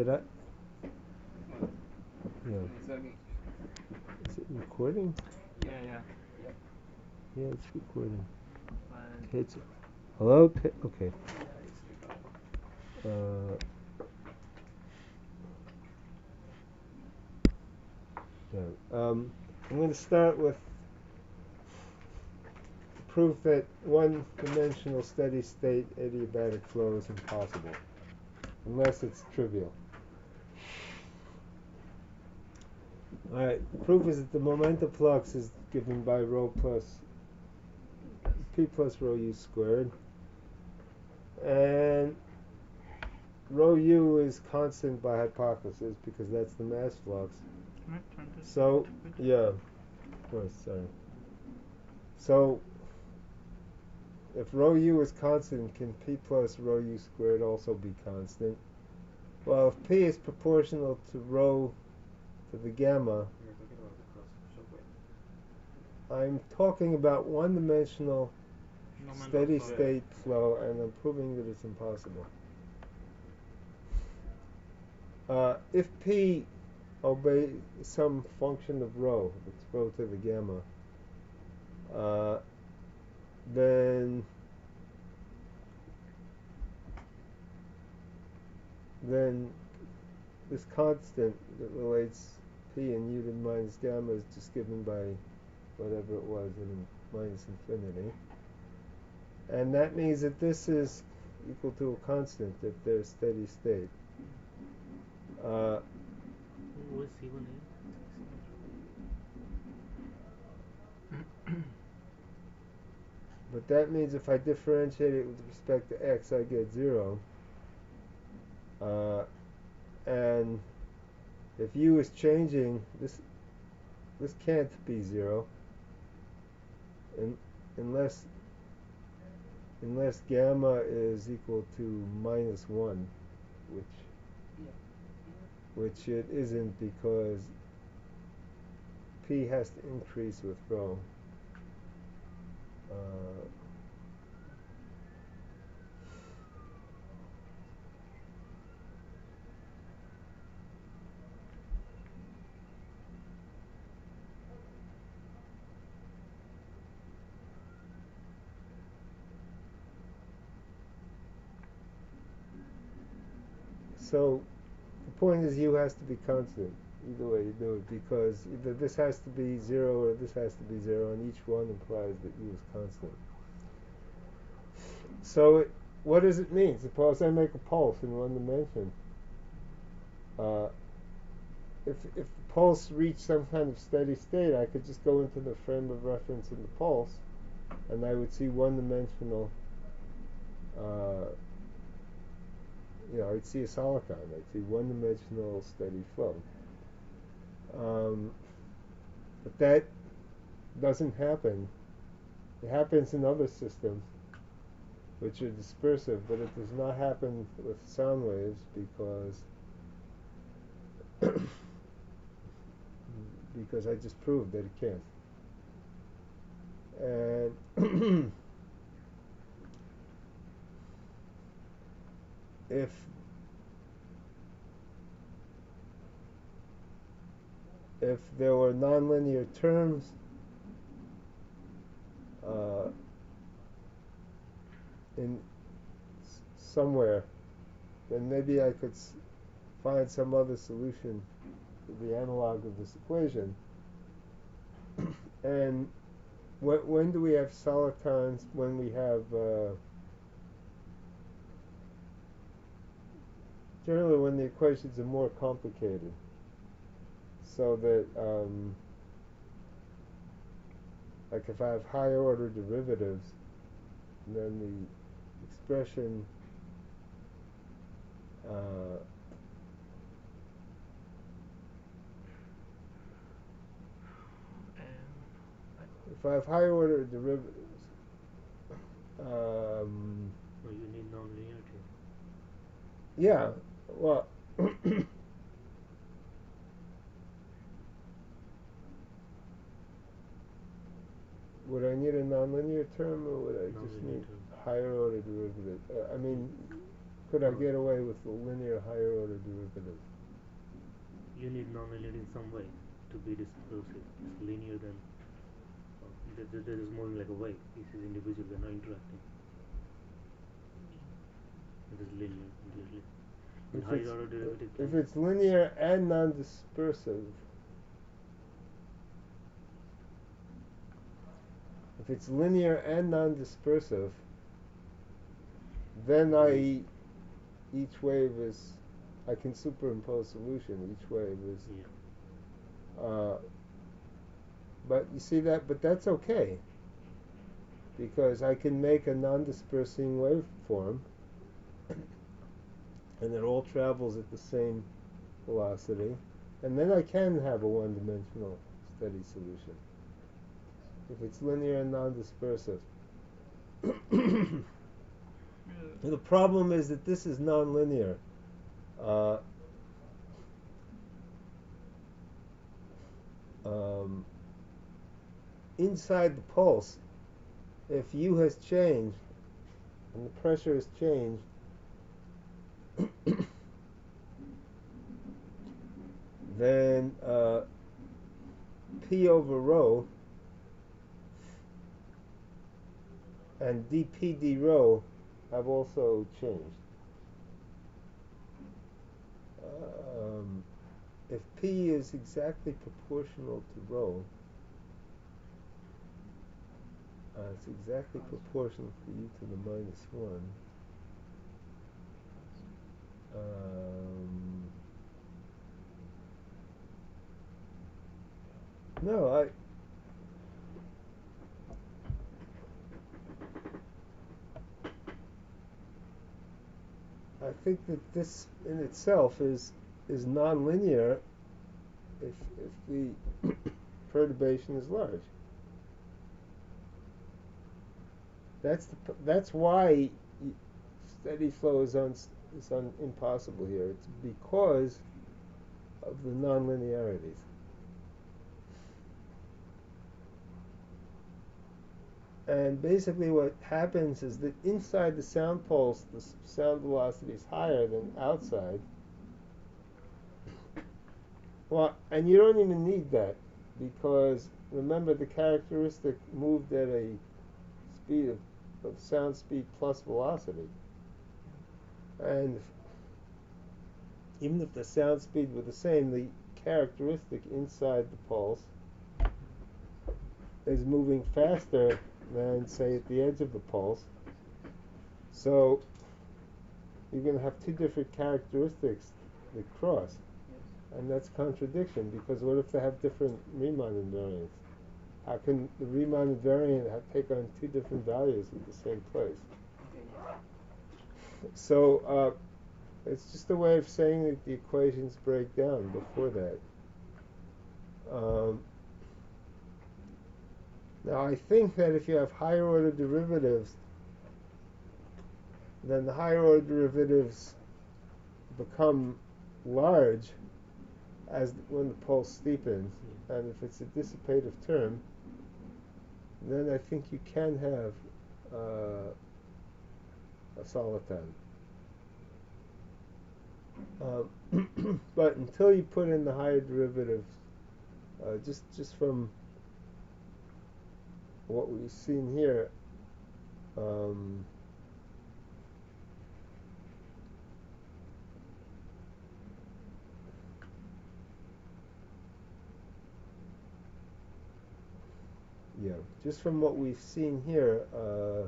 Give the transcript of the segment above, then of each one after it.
Did I? What? Yeah. It's okay. Is it recording? Yeah, yeah. Yeah, it's recording. But It's hello. Okay. it's recording. Uh, yeah. I'm going to start with proof that one-dimensional steady-state adiabatic flow is impossible, unless it's trivial. All right. Proof is that the momentum flux is given by rho plus p plus rho u squared, and rho u is constant by hypothesis because that's the mass flux. Can I turn this So a bit? yeah, of course. Sorry. So if rho u is constant, can p plus rho u squared also be constant? Well, if p is proportional to rho to the gamma, You're talking about the cross shock wave. I'm talking about one-dimensional Momental flow. steady-state flow, and I'm proving that it's impossible. If p obeys some function of rho, it's rho to the gamma, then this constant that relates p and u to the minus gamma is just given by whatever it was in minus infinity. And that means that this is equal to a constant if there's steady state. What's C1 But that means if I differentiate it with respect to x, I get 0. And if u is changing, this can't be 0 unless gamma is equal to minus 1, which it isn't because p has to increase with rho. So the point is u has to be constant either way you do it, because either this has to be 0 or this has to be 0, and each one implies that u is constant. So what does it mean? Suppose I make a pulse in one dimension. If the pulse reached some kind of steady state, I could just go into the frame of reference in the pulse, and I would see one-dimensional. I'd see a solitron. I'd see one-dimensional steady flow. But that doesn't happen. It happens in other systems, which are dispersive, but it does not happen with sound waves because I just proved that it can't. And if there were nonlinear terms in somewhere, then maybe I could find some other solution to the analog of this equation. And when do we have solitons? When we have generally when the equations are more complicated, so that like if I have higher order derivatives, then the expression if I have higher order derivatives, Or you need nonlinearity? yeah, well, would I need a nonlinear term, or would I just Nonlinear need term. higher order derivative? I mean, could I get away with the linear higher order derivative? You need nonlinearity in some way to be discursive. It's linear, then that is moving like a wave. This is individual, they're not interacting. It is linear, clearly. In higher order derivative if it's linear and non-dispersive, if it's linear and non-dispersive, then each wave is, I can superimpose solution. Each wave is, but you see that, but that's okay, because I can make a non-dispersing waveform, and it all travels at the same velocity, and then I can have a one-dimensional steady solution if it's linear and non-dispersive. The problem is that this is non-linear. Inside the pulse, if U has changed and the pressure has changed, then P over rho and dP d rho have also changed. If P is exactly proportional to rho, it's exactly proportional to U to the minus 1. No, I think that this in itself is nonlinear if the perturbation is large. That's why steady flow is impossible here. It's because of the nonlinearities. And basically what happens is that inside the sound pulse, the sound velocity is higher than outside. Well, and you don't even need that, because remember the characteristic moved at a speed of sound speed plus velocity. And even if the sound speed were the same, the characteristic inside the pulse is moving faster than, say, at the edge of the pulse. So you're going to have two different characteristics that cross. And that's contradiction, because what if they have different Riemann invariants? How can the Riemann invariant take on two different values at the same place? So it's just a way of saying that the equations break down before that. Now I think that if you have higher order derivatives, then the higher order derivatives become large when the pulse steepens, and if it's a dissipative term, then I think you can have a soliton. But until you put in the higher derivatives, just from what we've seen here, just from what we've seen here, the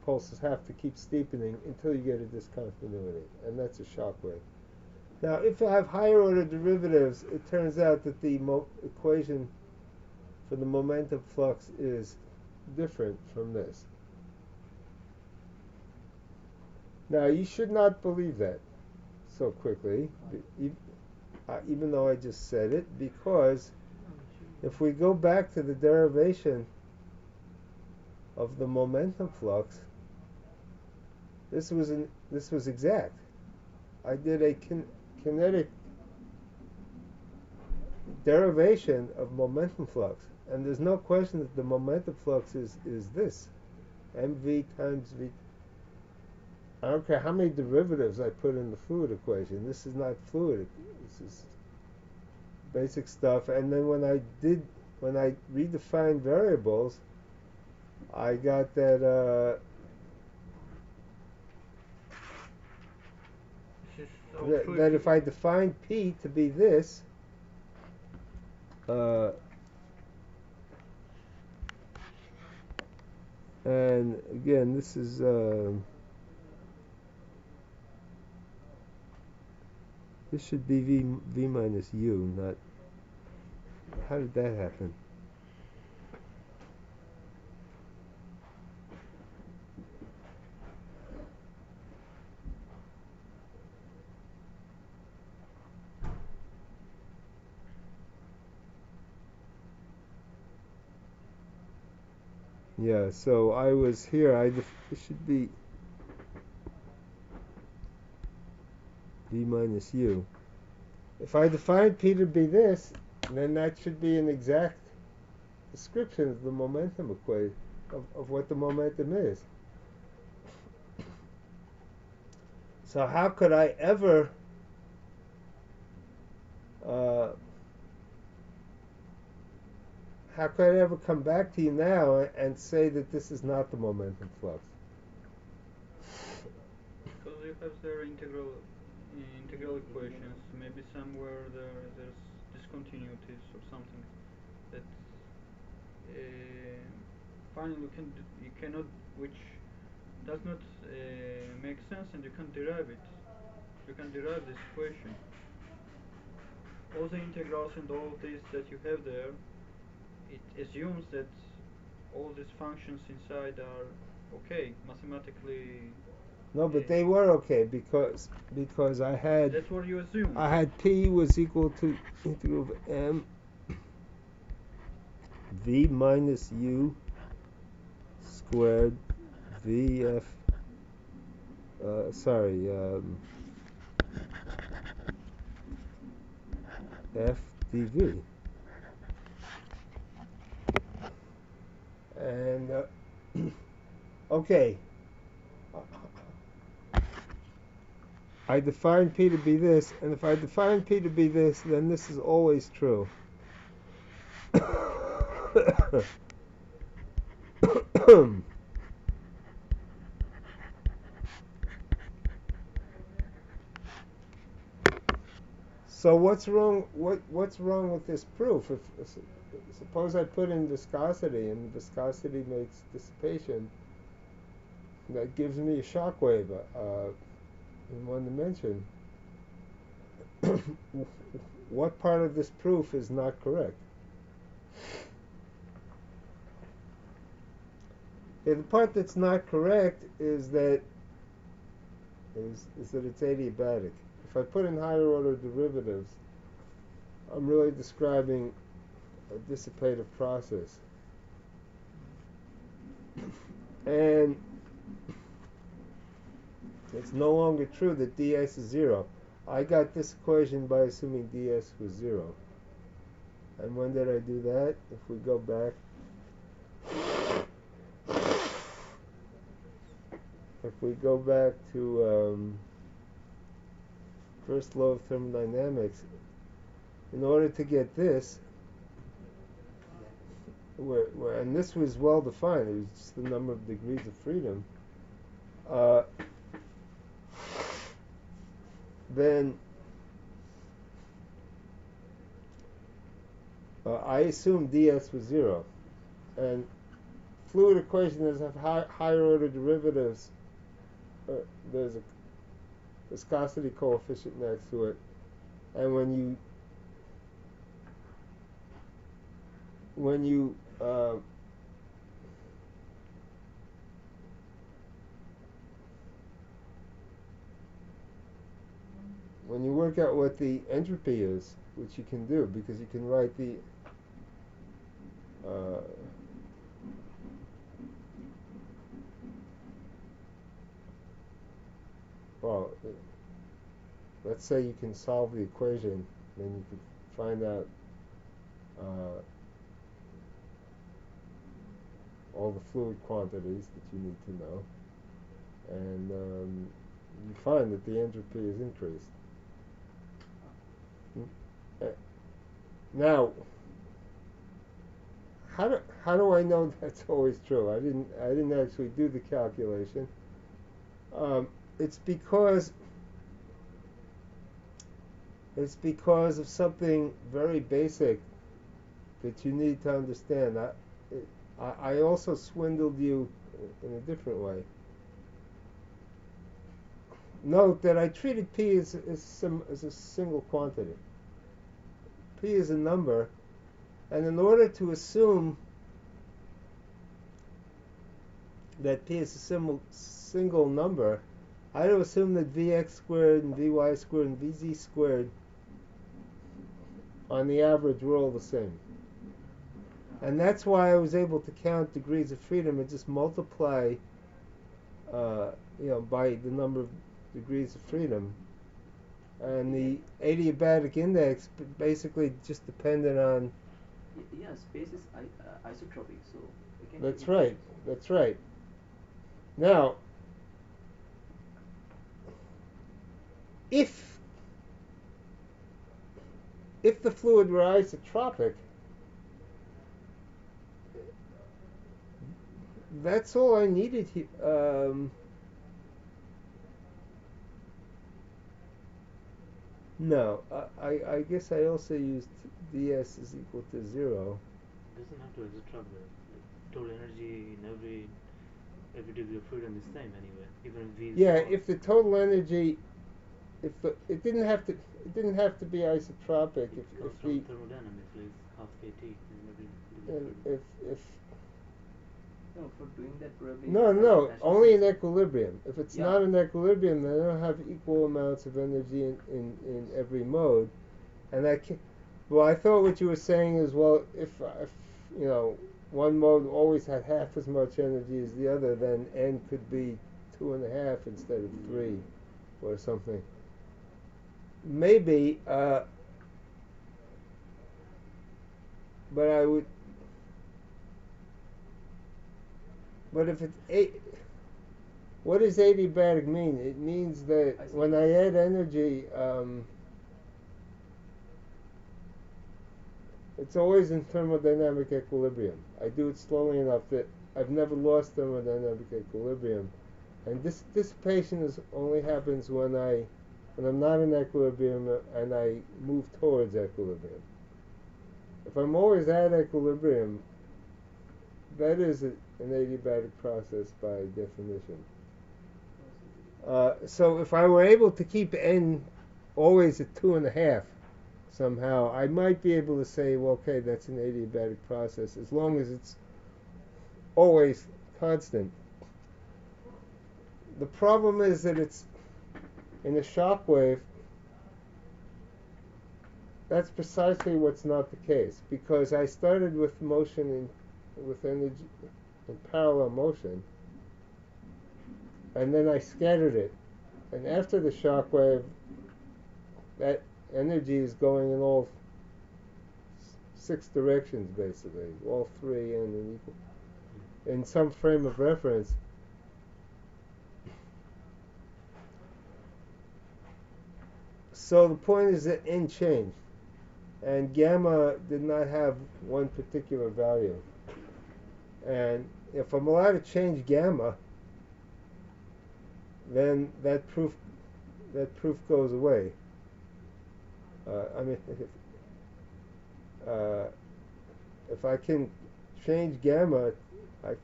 pulses have to keep steepening until you get a discontinuity, and that's a shock wave. Now, if I have higher order derivatives, it turns out that the equation for the momentum flux is different from this. Now, you should not believe that so quickly, even though I just said it, because if we go back to the derivation of the momentum flux, this was exact. I did a kinetic derivation of momentum flux, and there's no question that the momentum flux is this. mv times v. I don't care how many derivatives I put in the fluid equation. This is not fluid. This is basic stuff. And then when I redefined variables, I got that This is all true that if I define p to be this, and again, this is this should be v minus u, not. How did that happen? Yeah, so I was here. It should be v minus u. If I define p to be this, then that should be an exact description of the momentum equation, of what the momentum is. So how could I ever come back to you now and say that this is not the momentum flux? Because you have their integral equations. Maybe somewhere there's discontinuities or something that finally you cannot, which does not make sense, and you can't derive it. You can derive this equation. All the integrals and all this that you have there, it assumes that all these functions inside are okay mathematically. No, but they were okay because I had. That's what you assume. I had p was equal to integral of m v minus u squared vf. F dv. And okay, I define p to be this, and if I define p to be this, then this is always true. So what's wrong? What's wrong with this proof? If suppose I put in viscosity, and viscosity makes dissipation, that gives me a shock wave in one dimension. What part of this proof is not correct? Okay, the part that's not correct is that it's adiabatic. If I put in higher order derivatives, I'm really describing a dissipative process. And it's no longer true that ds is 0. I got this equation by assuming ds was 0. And when did I do that? If we go back, to first law of thermodynamics, in order to get this, and this was well defined, it was just the number of degrees of freedom, then I assumed ds was 0. And fluid equations have higher order derivatives. There's a viscosity coefficient next to it, and when you work out what the entropy is, which you can do because you can write the let's say you can solve the equation, then you can find out all the fluid quantities that you need to know, and you find that the entropy is increased. Uh, Now, how do I know that's always true? I didn't actually do the calculation. Um, it's because of something very basic that you need to understand. I also swindled you in a different way. Note that I treated P as a single quantity. P is a number, and in order to assume that P is a single number, I had to assume that Vx squared and Vy squared and Vz squared on the average were all the same. And that's why I was able to count degrees of freedom and just multiply by the number of degrees of freedom. And the adiabatic index basically just depended on... Yeah, space is isotropic, so we can. That's right. That's right. Now, if the fluid were isotropic, that's all I needed here. No, I guess I also used ds is equal to 0. It doesn't have to isotrope the total energy in every degree of freedom is same anyway, even if V is Yeah, small. if the total energy, it didn't have to be isotropic. It comes If from the thermodynamics, like half kT in every degree of if, freedom. if No, for doing that probably. no, only in equilibrium. If it's Yeah. not in equilibrium, then I don't have equal amounts of energy in every mode. And I thought what you were saying is, well, if one mode always had half as much energy as the other, then n could be 2.5 instead of 3, or something. Maybe, but I would. But if it's what does adiabatic mean? It means that when I add energy, it's always in thermodynamic equilibrium. I do it slowly enough that I've never lost thermodynamic equilibrium, and this dissipation only happens when I'm not in equilibrium and I move towards equilibrium. If I'm always at equilibrium, that is an adiabatic process by definition. So if I were able to keep n always at 2.5 somehow, I might be able to say, well, okay, that's an adiabatic process as long as it's always constant. The problem is that it's in a shock wave. That's precisely what's not the case, because I started with motion with energy in parallel motion, and then I scattered it, and after the shock wave, that energy is going in all 6 directions, basically, all 3 in equal, in some frame of reference. So the point is that n changed, and gamma did not have one particular value. And if I'm allowed to change gamma, then that proof goes away. If I can change gamma, I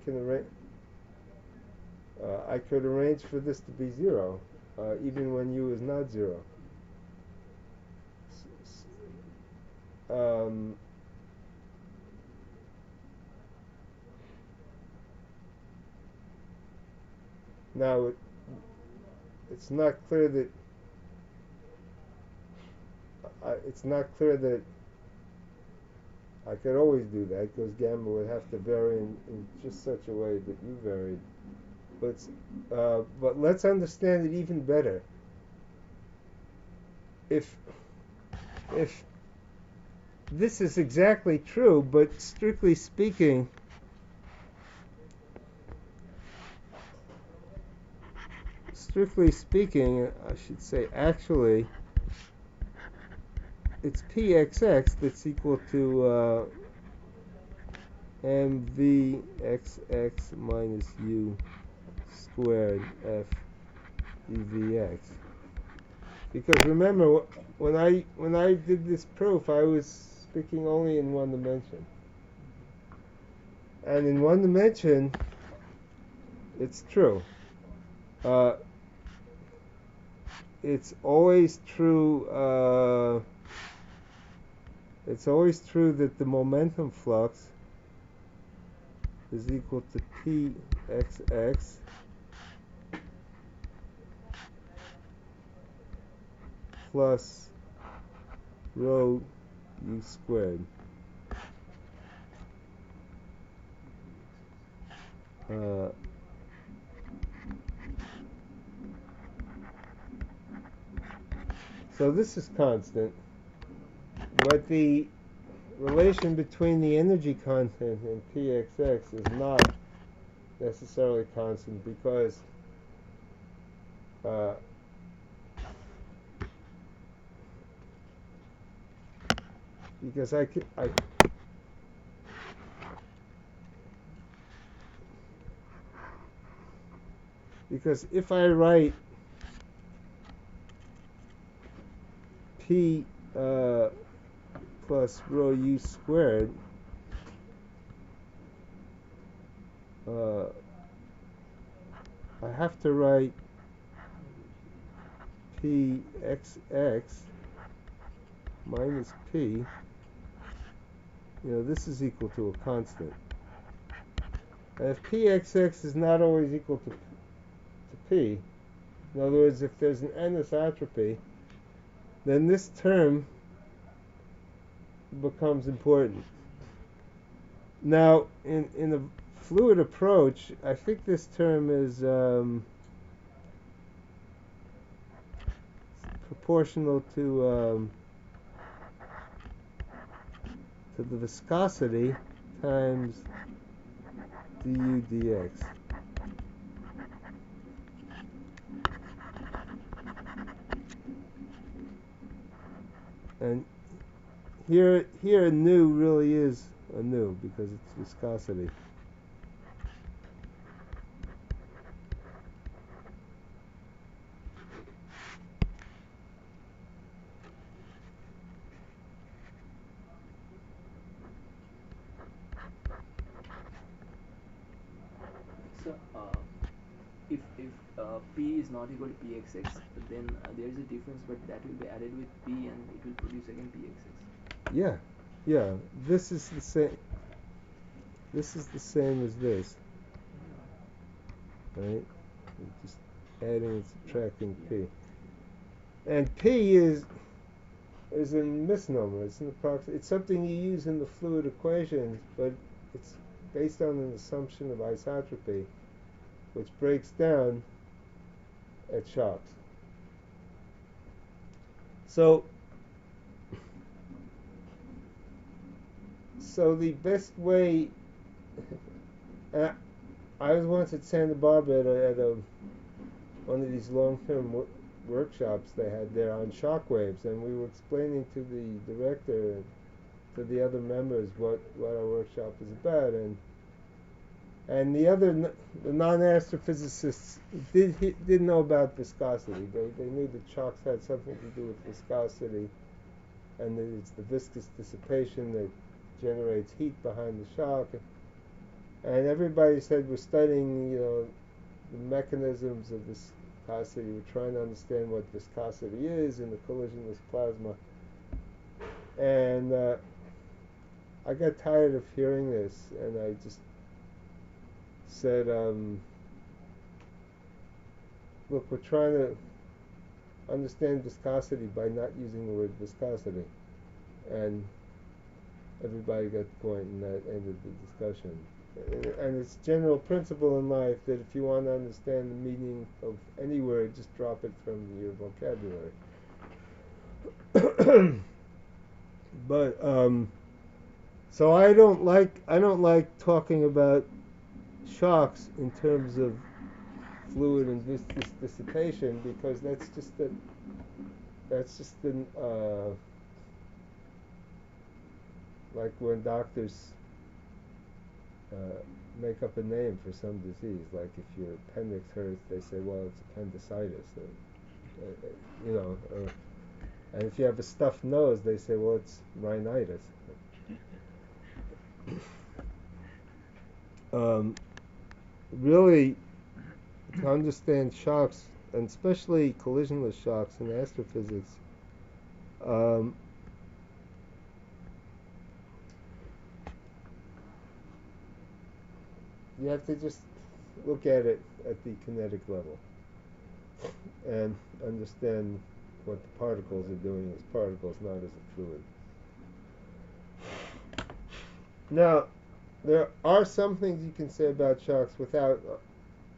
can arrange. I could arrange for this to be 0, even when u is not 0. Now, it's not clear that I could always do that, because gamma would have to vary in just such a way that you varied. But let's understand it even better. If this is exactly true, but strictly speaking, strictly speaking, I should say actually, it's pxx that's equal to mvxx minus u squared f dvx. Because remember, when I did this proof, I was speaking only in one dimension. And in one dimension, it's true. It's always true. It's always true that the momentum flux is equal to pxx plus rho u squared. So this is constant, but the relation between the energy content and pxx is not necessarily constant because because if I write p plus rho u squared, I have to write pxx minus p. This is equal to a constant. And if pxx is not always equal to p, in other words, if there's an anisotropy, then this term becomes important. Now, in a fluid approach, I think this term is proportional to the viscosity times du dx. And here nu really is a nu because it's viscosity. So, if P is not equal to Pxx, then there is a difference, but that will be added with P and it will produce again Pxx. Yeah. This is the same. This is the same as this, right? We're just adding and subtracting P. And P is a misnomer. It's something you use in the fluid equations, but it's based on an assumption of isotropy, which breaks down at shocks. So the best way, I was once at Santa Barbara at one of these long-term workshops they had there on shock waves, and we were explaining to the director and to the other members what our workshop is about, and the non-astrophysicists did know about viscosity. They knew that shocks had something to do with viscosity, and that it's the viscous dissipation that generates heat behind the shock. And everybody said we're studying, the mechanisms of viscosity. We're trying to understand what viscosity is in the collisionless plasma. And I got tired of hearing this, and I just said, look, we're trying to understand viscosity by not using the word viscosity. And everybody got the point, and that ended the discussion. And it's a general principle in life that if you want to understand the meaning of any word, just drop it from your vocabulary. But so I don't like talking about shocks in terms of fluid and viscous dissipation, because that's just an like when doctors uh, make up a name for some disease. Like if your appendix hurts, they say, well, it's appendicitis. You know, and if you have a stuffed nose, they say, well, it's rhinitis. Really, to understand shocks, and especially collisionless shocks in astrophysics, um, you have to just look at it at the kinetic level and understand what the particles are doing as particles, not as a fluid. Now, there are some things you can say about shocks without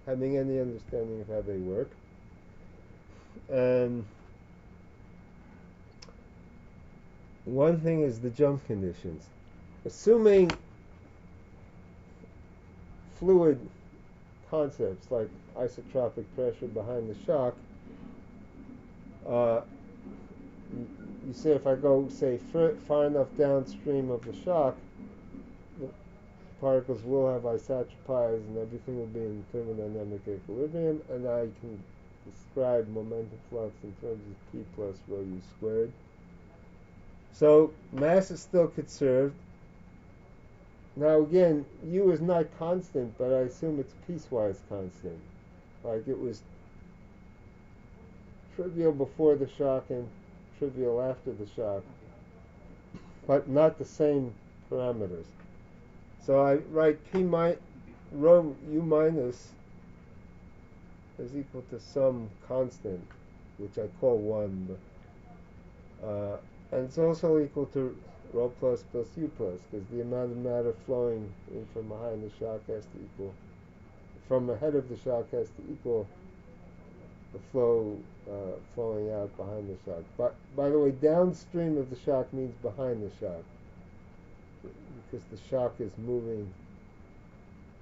having any understanding of how they work. And one thing is the jump conditions. Assuming fluid concepts like isotropic pressure behind the shock, you say if I go, say, far enough downstream of the shock, the particles will have isotropies and everything will be in thermodynamic equilibrium, and I can describe momentum flux in terms of P plus rho u squared. So mass is still conserved. Now again, u is not constant, but I assume it's piecewise constant. Like it was trivial before the shock and trivial after the shock, but not the same parameters. So I write rho u minus is equal to some constant, which I call 1, and it's also equal to rho plus u plus, because the amount of matter flowing in from behind the shock has to equal, from ahead of the shock has to equal the flow flowing out behind the shock. But by the way, downstream of the shock means behind the shock, because the shock is moving.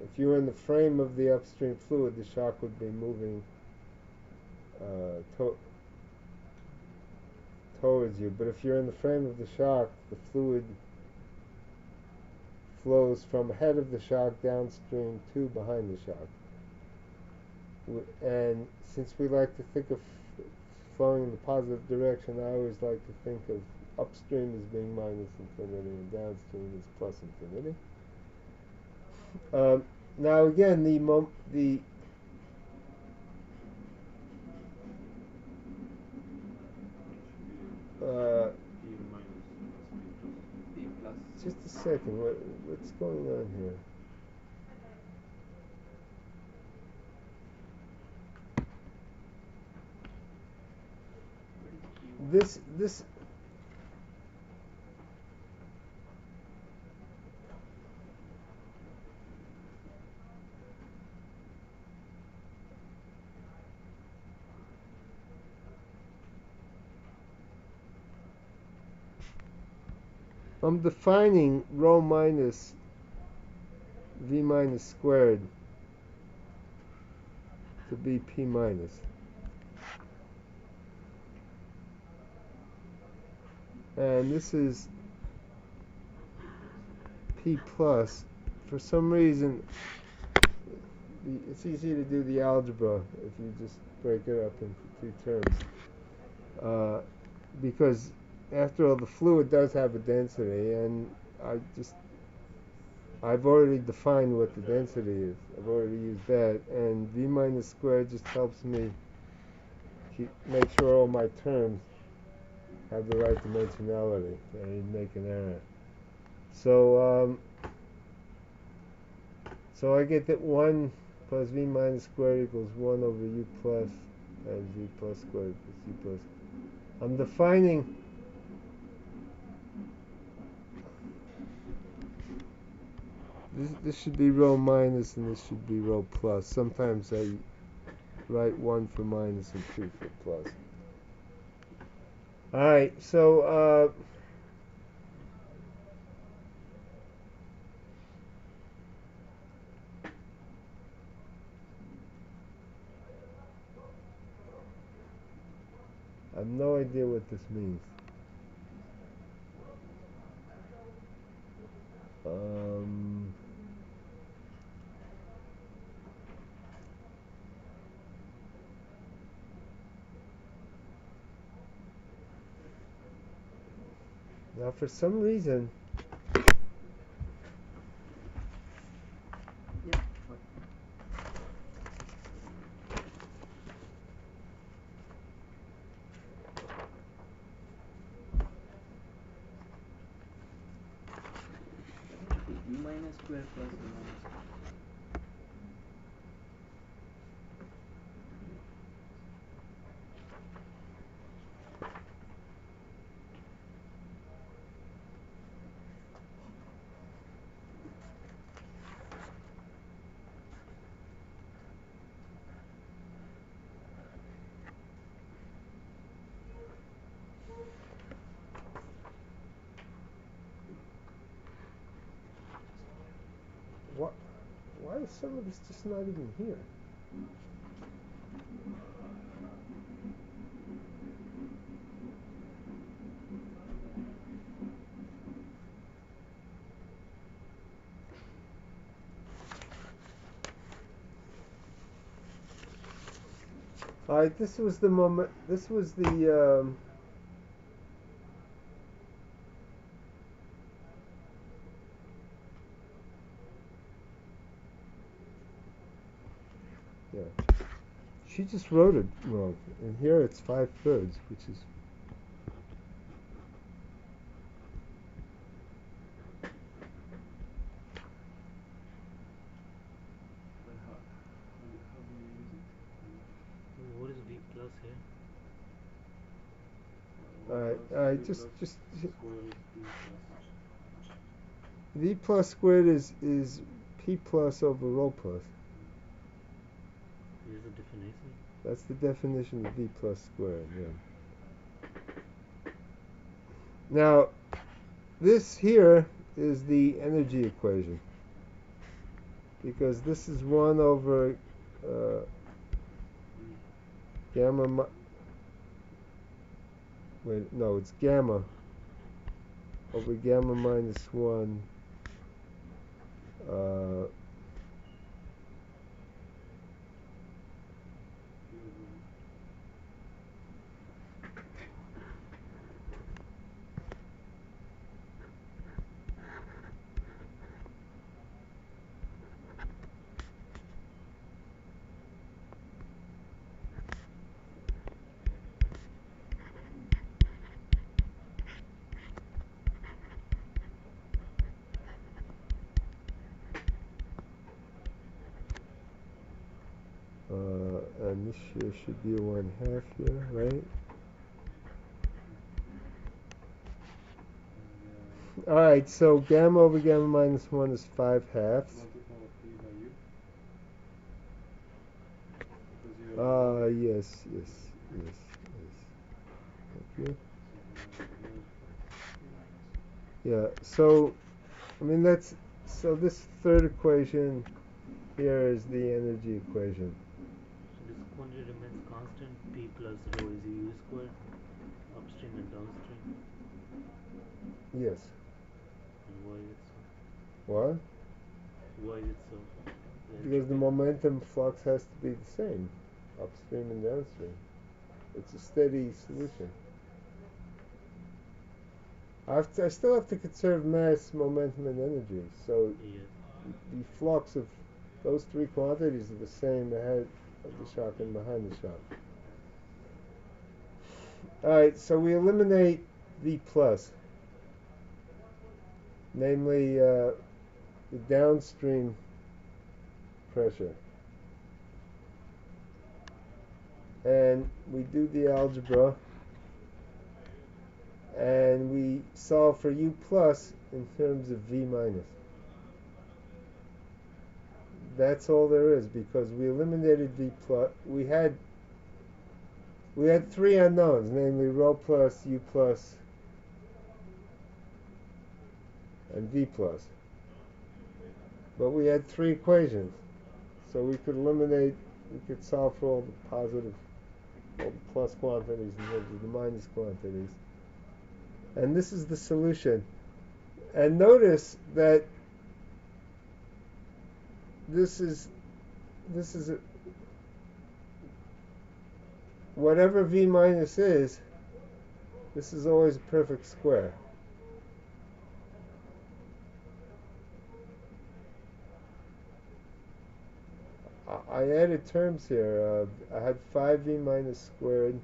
If you were in the frame of the upstream fluid, the shock would be moving towards you. But if you're in the frame of the shock, the fluid flows from ahead of the shock downstream to behind the shock. And since we like to think of flowing in the positive direction, I always like to think of upstream as being minus infinity and downstream as plus infinity. Now again, the P plus. just a second, what's going on here? This I'm defining rho minus v minus squared to be p minus. And this is p plus. For some reason, it's easy to do the algebra if you just break it up into two terms. Because after all, the fluid does have a density, and I've already defined what the density is. I've already used that, and v minus squared just helps me make sure all my terms have the right dimensionality. I didn't make an error. So I get that 1 plus v minus squared equals 1 over u plus times v plus squared plus u plus. I'm defining this should be rho minus and this should be rho plus. Sometimes I write 1 for minus and 2 for plus. Alright, so have no idea what this means. Um, Now, for some reason, Yeah. What? V minus square plus V minus square. what? Why is some of this just not even here? All right, this was the moment. This was the. Yeah. She just wrote it wrong. And here it's 5/3, which is. But how do you use it? What is V plus here? Alright, just Square root P plus. V plus squared is P plus over rho plus. Here's the definition. That's the definition of V plus squared, yeah. Now, this here is the energy equation. Because this is 1 over gamma. Wait, no, it's gamma over gamma minus 1. And this here should be a 1/2 here, right? Alright, so gamma over gamma minus 1 is 5/2. Yes. Thank you. Yeah, so, I mean, so this third equation here is the energy equation. So this quantity remains constant. P plus rho is U squared, upstream and downstream. Yes. And why is it so? What? Why is it so? Because the momentum flux has to be the same, upstream and downstream. It's a steady solution. I still have to conserve mass, momentum, and energy. So Yes. the flux of those three quantities are the same ahead of the shock and behind the shock. Alright, so we eliminate V plus, namely the downstream pressure. And we do the algebra, and we solve for U plus in terms of V minus. That's all there is, because we eliminated V plus. We had 3 unknowns, namely rho plus, U plus, and V plus. But we had 3 equations, so we could solve for all the positive all the plus quantities and the minus quantities. And this is the solution. And notice that this is whatever v minus is, this is always a perfect square. I added terms here. I had 5v minus squared.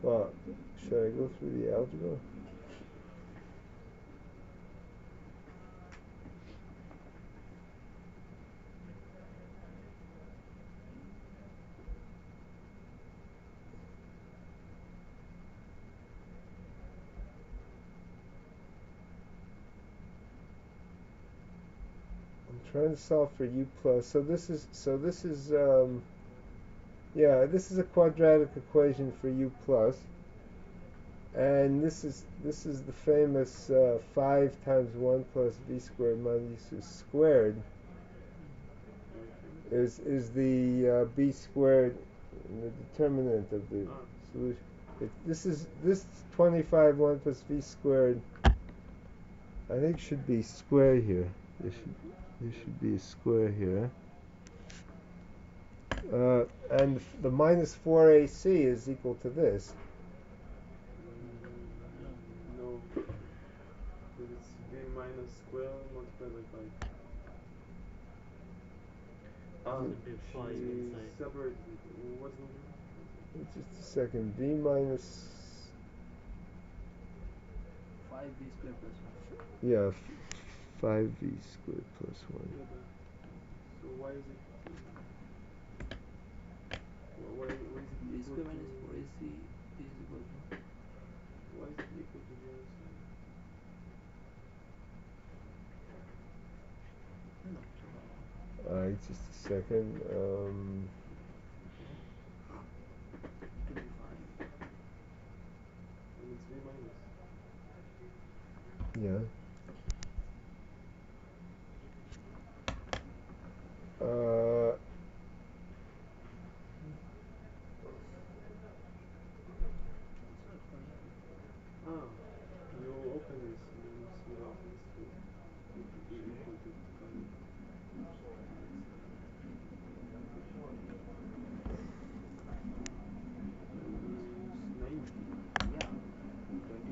Well, should I go through the algebra? I'm trying to solve for u plus. This is a quadratic equation for u plus, and this is the famous 5 times 1 plus v squared minus u squared is the b squared, the determinant of the solution. This 25 1 plus v squared, I think should be square here. There should be a square here. And the minus 4ac is equal to this. No, but it's v minus square multiplied by 5. Should be 5 inside. Separate it. What's the number? Just a second. V minus 5v squared plus 1. yeah, 5v squared plus 1. Yeah, so why is it? Why is it v equal squared to? minus 4ac is equal to. Why is it equal to the other side? No. Just a second. 25. And it's v minus. Yeah. Uh, It's not coming up. You open this and then you see that this is equal to 5. Minus 90. Yeah. 25 is there.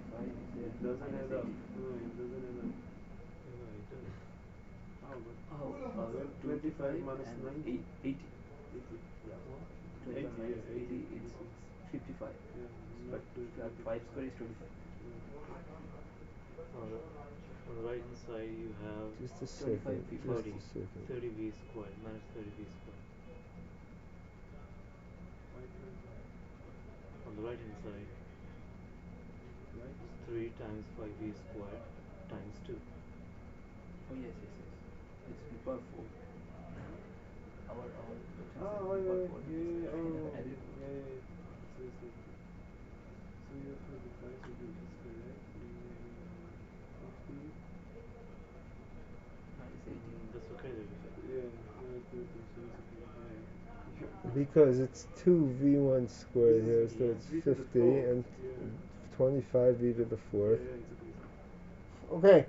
It doesn't Minus add up. 80. No, it doesn't add up. Yeah, it does. How? But 25 minus and 90? 80. 80. Yeah. What? 25 minus 80, 80. it's 55. Yeah, But not 5 square is 25. On the right hand side you have just a 25, second. Just 30. a second. 30v squared minus 30v squared. On the right hand side, Right? it's 3 times 5v squared times 2. Oh yes. It's v power 4. Our lecture Oh, is v yeah, power 4. yeah, oh, Added. yeah. So you have 25, so this is correct. 50. Minus 80. That's okay then. Yeah, so it's okay. Because it's 2v1 squared here, so it's V to the 50 fourth. and Yeah. 25v to the fourth. Yeah, it's okay. Okay,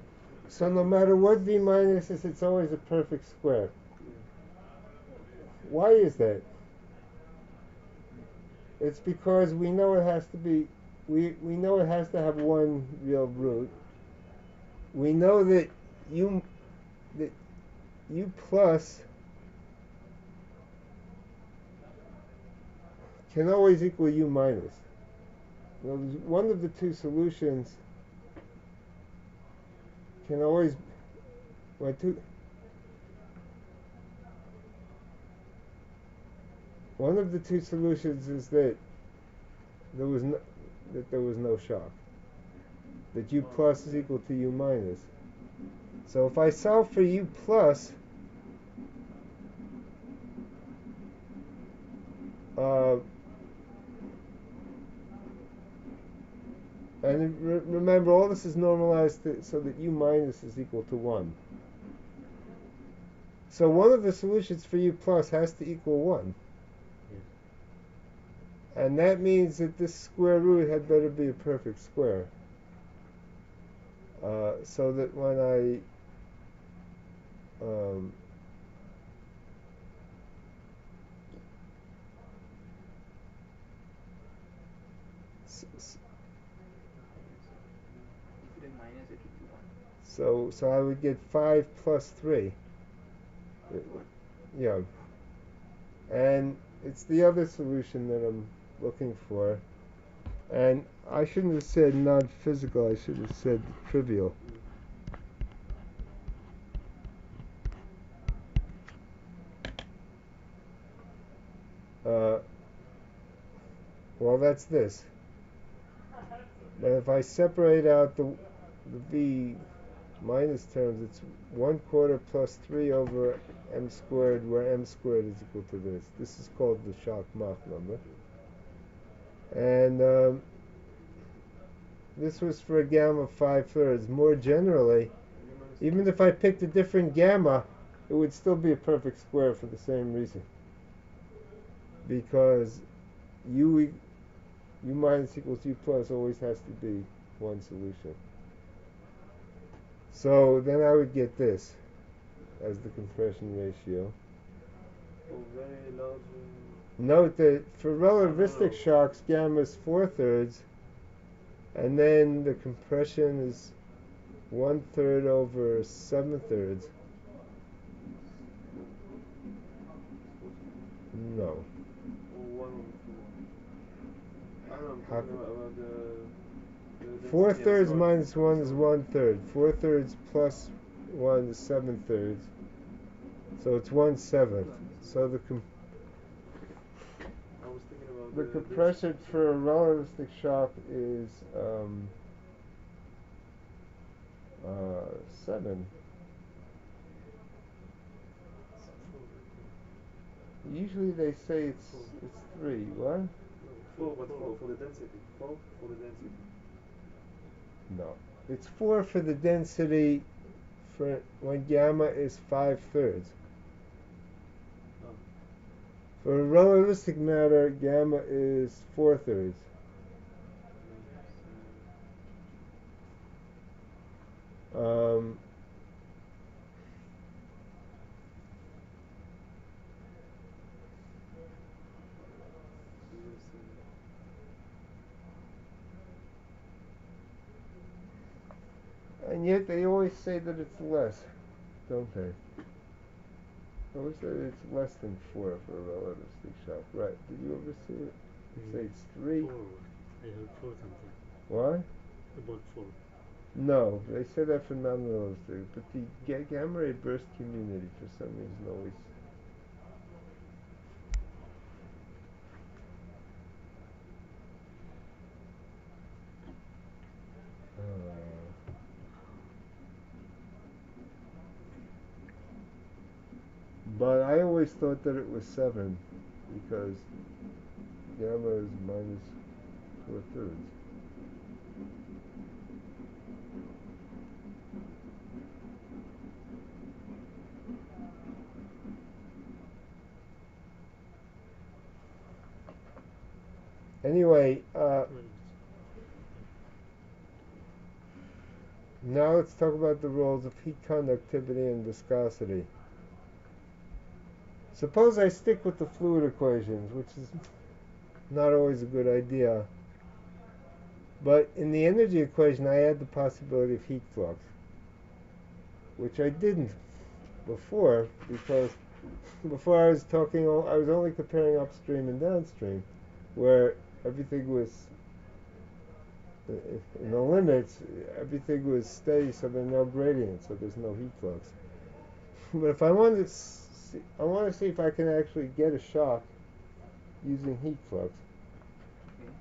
so no matter what v minus is, it's always a perfect square. Why is that? It's because we know it has to be, we know it has to have one real root. We know that u plus can always equal u minus. Now, one of the two solutions can always, one of the two solutions is that there was no shock. That u plus is equal to u minus. So if I solve for u plus, uh, and remember, all this is normalized so that u minus is equal to 1. So one of the solutions for u plus has to equal 1. Yes. And that means that this square root had better be a perfect square. So that when I If you did minus, it would be 1. so I would get 5 plus 3. Yeah. And it's the other solution that I'm looking for. And I shouldn't have said non-physical, I should have said trivial. Well, that's this. But if I separate out the v minus terms, it's 1/4 plus 3 over m squared, where m squared is equal to this. This is called the Schacht-Mach number. And this was for a gamma 5/3. More generally, even if I picked a different gamma, it would still be a perfect square for the same reason. Because u minus equals u plus always has to be one solution. So then I would get this as the compression ratio. For very large. Note that for relativistic shocks, gamma is 4/3, and then the compression is 1/3 over 7/3. No. Or 1/4. I don't know, I'm talking about the 4/3 minus 1 is 1/3. 4/3 plus 1 is 7/3. So it's 1/7. So the I was thinking about the compression for a relativistic shock is 7. Usually they say it's 3. What? No, 4, but for the density. 4 for the density. No. It's 4 for the density for when gamma is 5/3. Oh. For a relativistic matter, gamma is 4/3. Um, and yet they always say that it's less, don't they? They always say that it's less than 4 for a relativistic shock. Right. Did you ever see it? They say it's 3. 4. I heard 4 something. What? About 4. No, they say that for non-relativistic. But the gamma ray burst community, for some reason, always... But I always thought that it was 7, because gamma is minus 4/3. Anyway, now let's talk about the roles of heat conductivity and viscosity. Suppose I stick with the fluid equations, which is not always a good idea. But in the energy equation, I add the possibility of heat flux, which I didn't before, because before I was only comparing upstream and downstream, where everything was in the limits, everything was steady, so there's no gradient, so there's no heat flux. But if I want to see if I can actually get a shock using heat flux. Okay.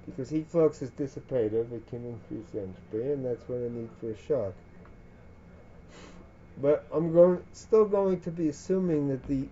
Because heat flux is dissipative, it can increase entropy, and that's what I need for a shock. But I'm still going to be assuming that the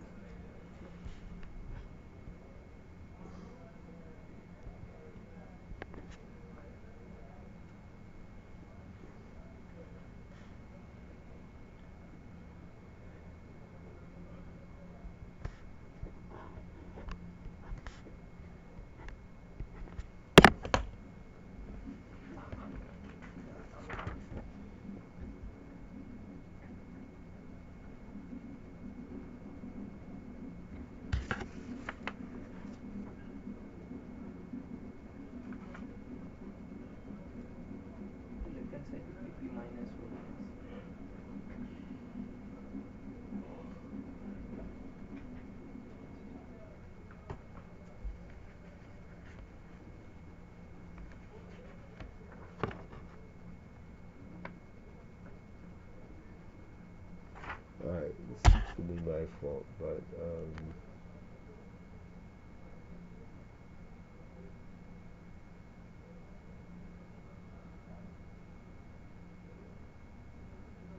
be my fault, but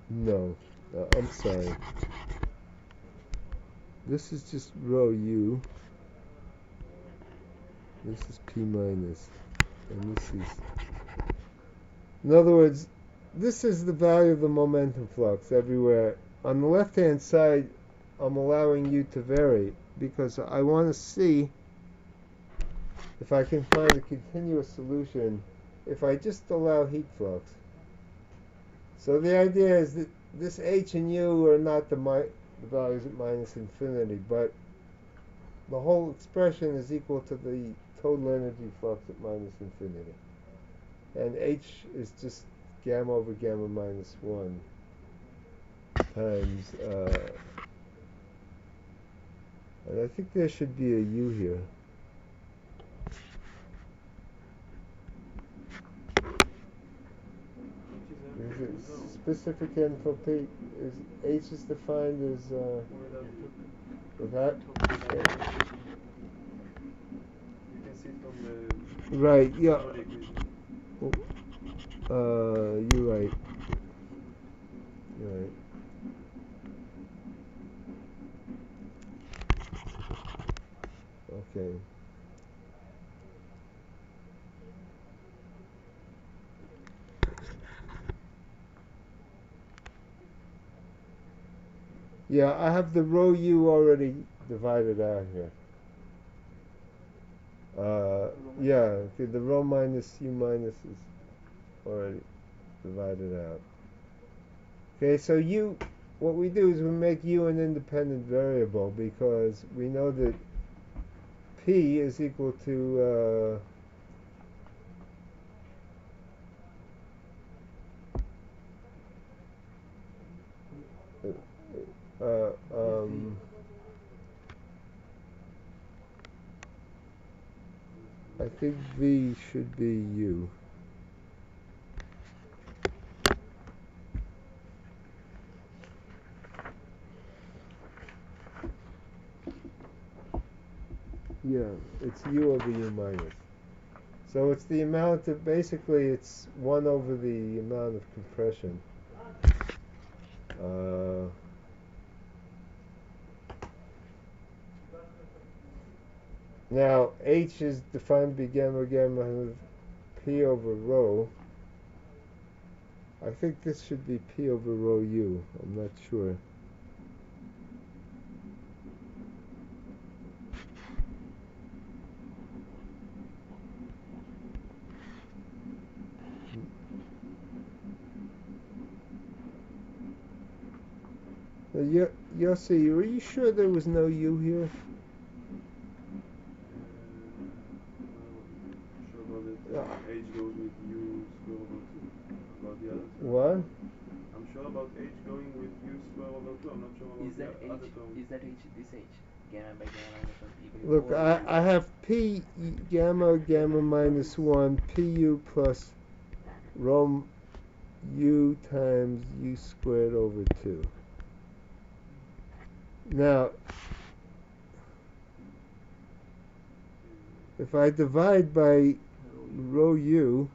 no, I'm sorry. This is just rho u. This is p minus, and this is. In other words, this is the value of the momentum flux everywhere. On the left-hand side, I'm allowing u to vary because I want to see if I can find a continuous solution if I just allow heat flux. So the idea is that this h and u are not the values at minus infinity, but the whole expression is equal to the total energy flux at minus infinity. And h is just gamma over gamma minus 1 times, and I think there should be a u here. Is it specific enthalpy? Is h is defined as with that? You can see it from the Right. Yeah. You're right. You're right. Okay. Yeah, I have the rho u already divided out here. Yeah, okay, the rho minus u minus is already divided out. Okay, so u, what we do is we make u an independent variable because we know that p is equal to I think v should be u. Yeah, it's u over u minus. So it's the amount of, basically it's 1 over the amount of compression. Now, h is defined to be gamma gamma of p over rho. I think this should be p over rho u. I'm not sure. Yossi, were you sure there was no u here? Sure about it. H goes with u square over 2. About the other two. What? I'm sure about h going with u square over 2. I'm not sure about Is that the other term. is that h this h gamma by gamma minus 1 p by u, Look, or I have p gamma gamma minus 1 pu plus rho u times u squared over 2. Now, if I divide by rho u,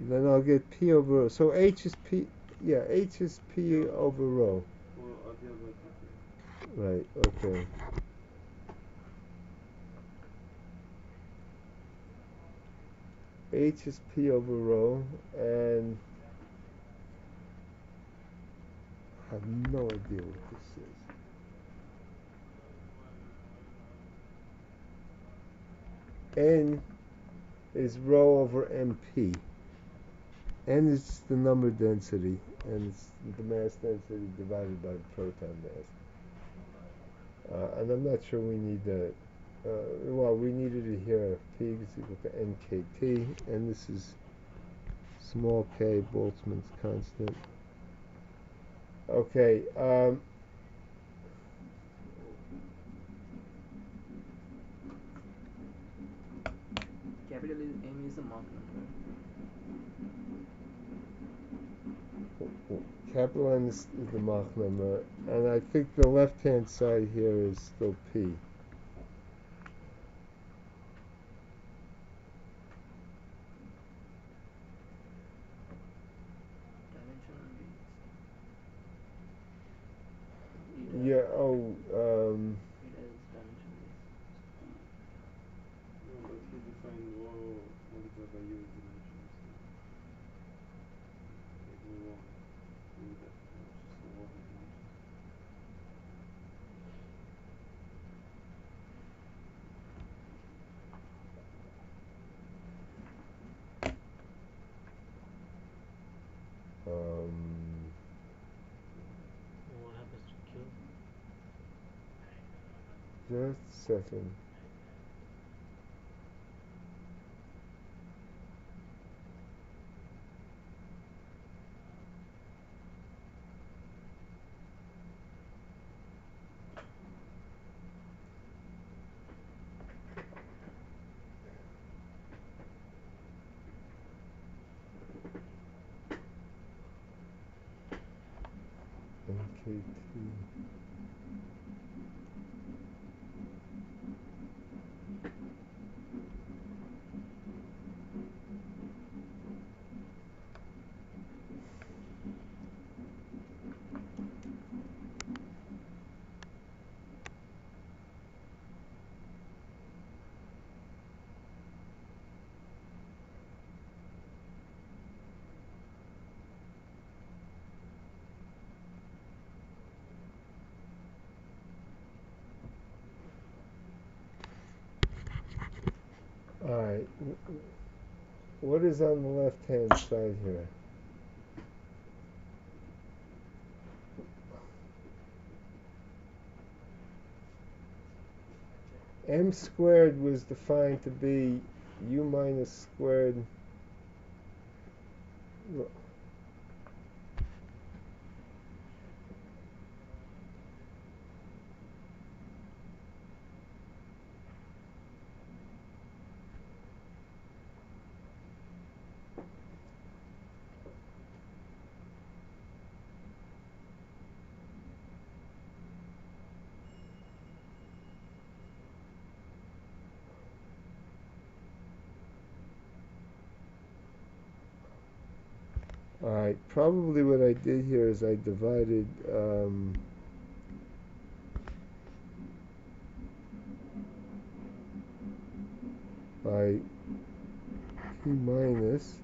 then I'll get p over rho. So h is p, yeah, h is p over rho. Or the other two. Right, okay. H is p over rho, and I have no idea what this is. N is rho over mp. N is the number density, and it's the mass density divided by the proton mass. And I'm not sure we need that. Well, we needed it here. P is equal to nkt, and this is small k, Boltzmann's constant. Okay. capital M is the Mach number. Capital N is the Mach number, and I think the left-hand side here is still P. Dimensional means Yeah, oh, it has dimension is No, but he defined rho multiplied by u is dimension, so there's no wrong with that. It's just a rho has dimension. um, What happens to Q? just a second. NKT. Alright, what is on the left-hand side here? M squared was defined to be u minus squared. Alright, probably what I did here is I divided by P minus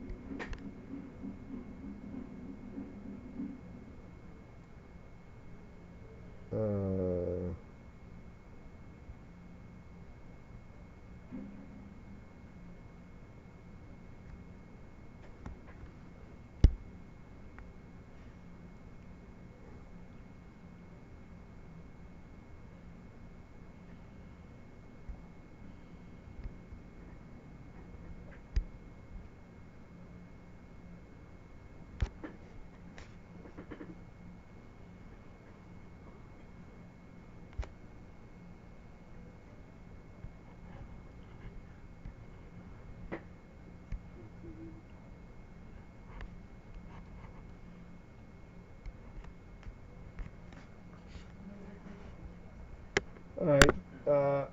uh, alright,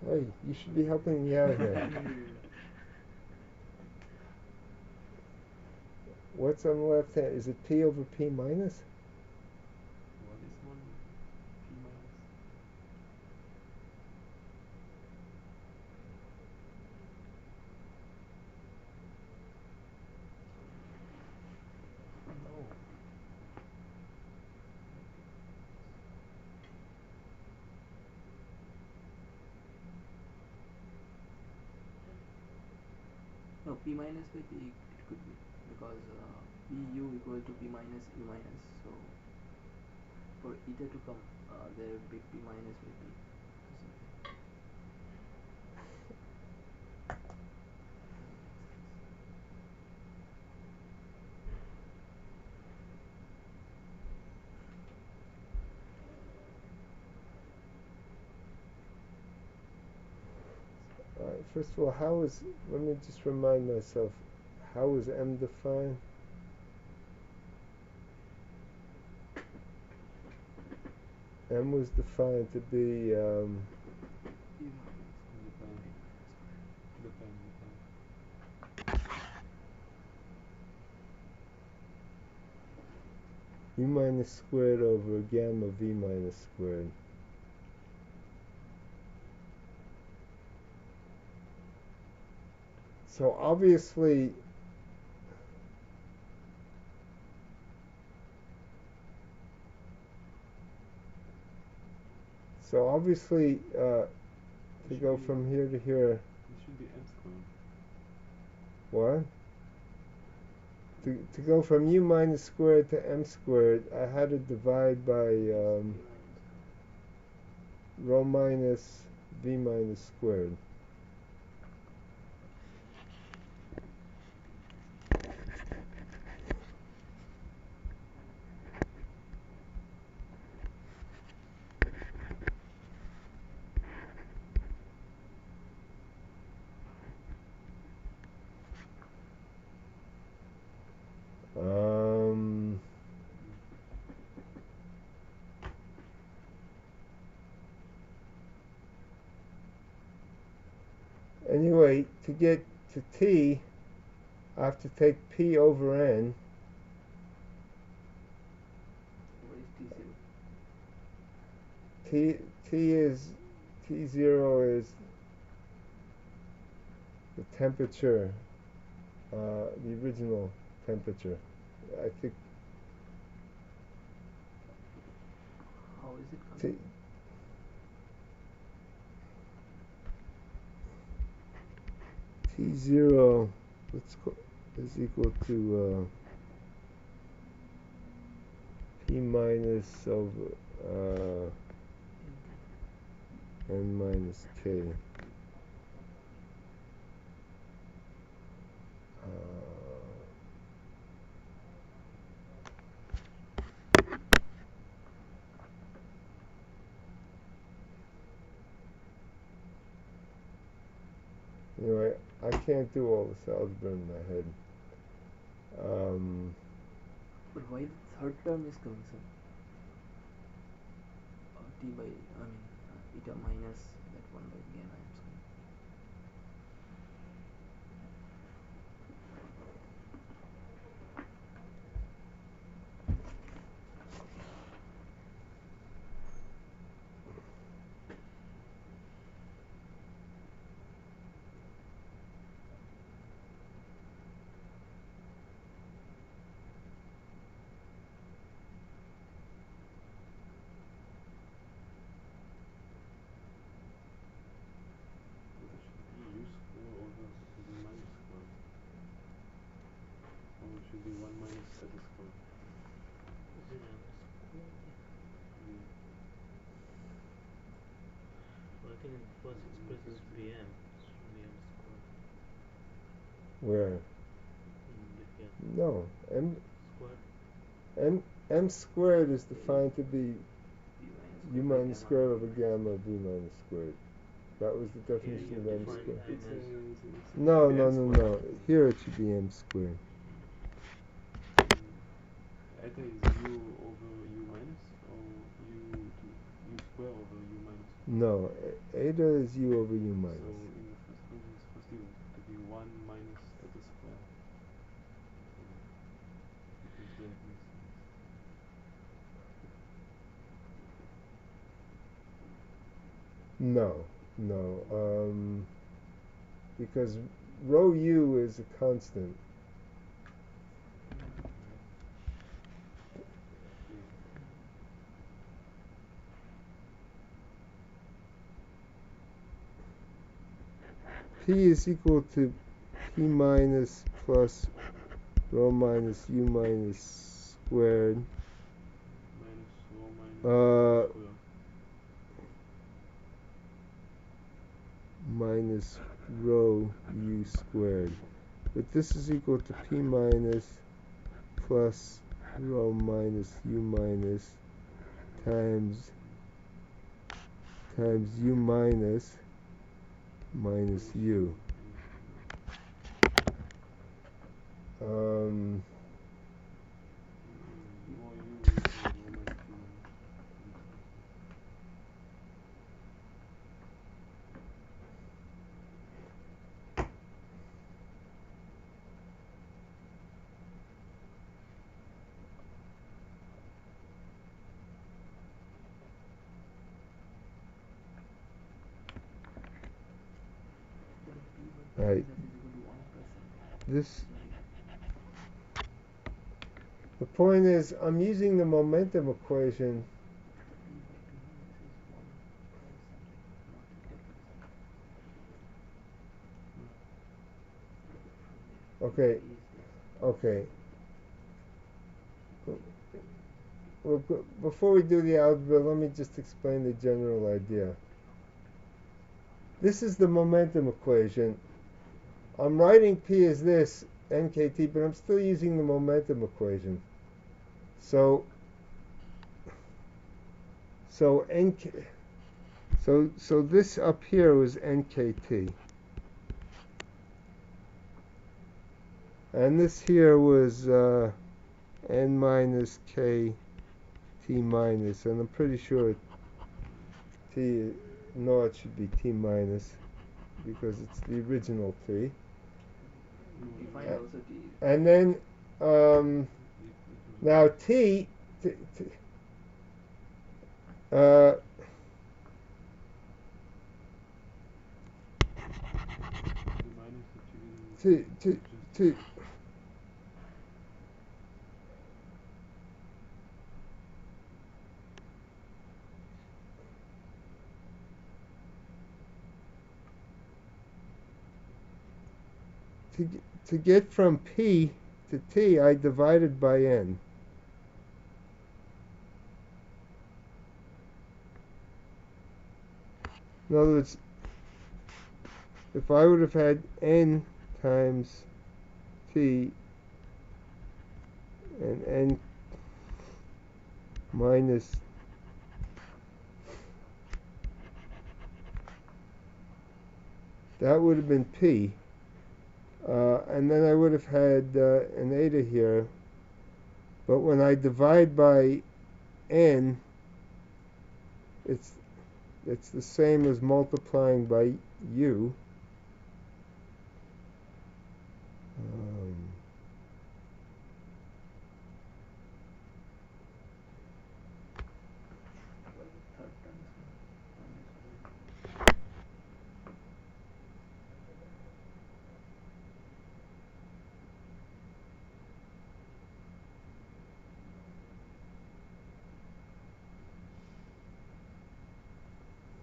hey, you should be helping me out here. What's on the left hand? Is it P over P minus? What is one p minus? No. no p minus by p it could be because p u equal to p minus u minus, so for eta to come there would be p minus by p or something. first of all, let me just remind myself, how is M defined? M was defined to be, p minus U minus squared over gamma V minus squared. So obviously, to go from here to here, It should be m squared. what? To go from U minus squared to M squared, I had to divide by p minus rho minus V minus squared. Anyway, to get to T, I have to take P over N. what is t0? T0 is the temperature, the original temperature. I think How is it T, coming? T0 is equal to P minus over N minus K. Anyway, I can't do all this algebra in my head. But why the third term is coming, sir? T by, eta minus that 1 by gamma m squared. It should be u squared over v minus squared. Or it should be 1 minus eta squared. Is it m squared? Yeah. Well, I think in the first expression it should be m. It shouldn't be m squared. Where? If you have No, squared. M squared is defined to be p U minus minus squared over gamma gamma V minus squared. That was the Here definition you of have M defined squared. m It as No, should be no, m no, squared. no. Here it should be M squared. Eta is u over u minus or u square over u minus. No, eta is U over U So minus. in the first equation it's supposed to be 1 minus eta square. So because there it makes sense. No, because rho U is a constant. Yeah. P is equal to P minus plus rho minus U minus squared. Minus rho minus Uh, square. Minus rho U squared. But this is equal to P minus plus rho minus U minus times U minus minus u. Um, More u is rho minus p minus p plus. Then p right. minus s is equal to 1 plus n. This, Sorry. the point is, I'm using the momentum equation. The p minus is 1 plus something, not the difference. From there. Okay, P is this. okay. Well, before we do the algebra, let me just explain the general idea. This is the momentum equation. I'm writing P as this, nkt, but I'm still using the momentum equation. So nk, so this up here was nkt, and this here was n minus k t minus, and I'm pretty sure t naught should be t minus because it's the original t. We find also t. And then now t, uh, The minus that you to, get to, is just to, to get from p to t, I divided by n. In other words, if I would have had n times t and n minus that would have been p, and then I would have had an eta here, but when I divide by n, it's the same as multiplying by u. Well, third term is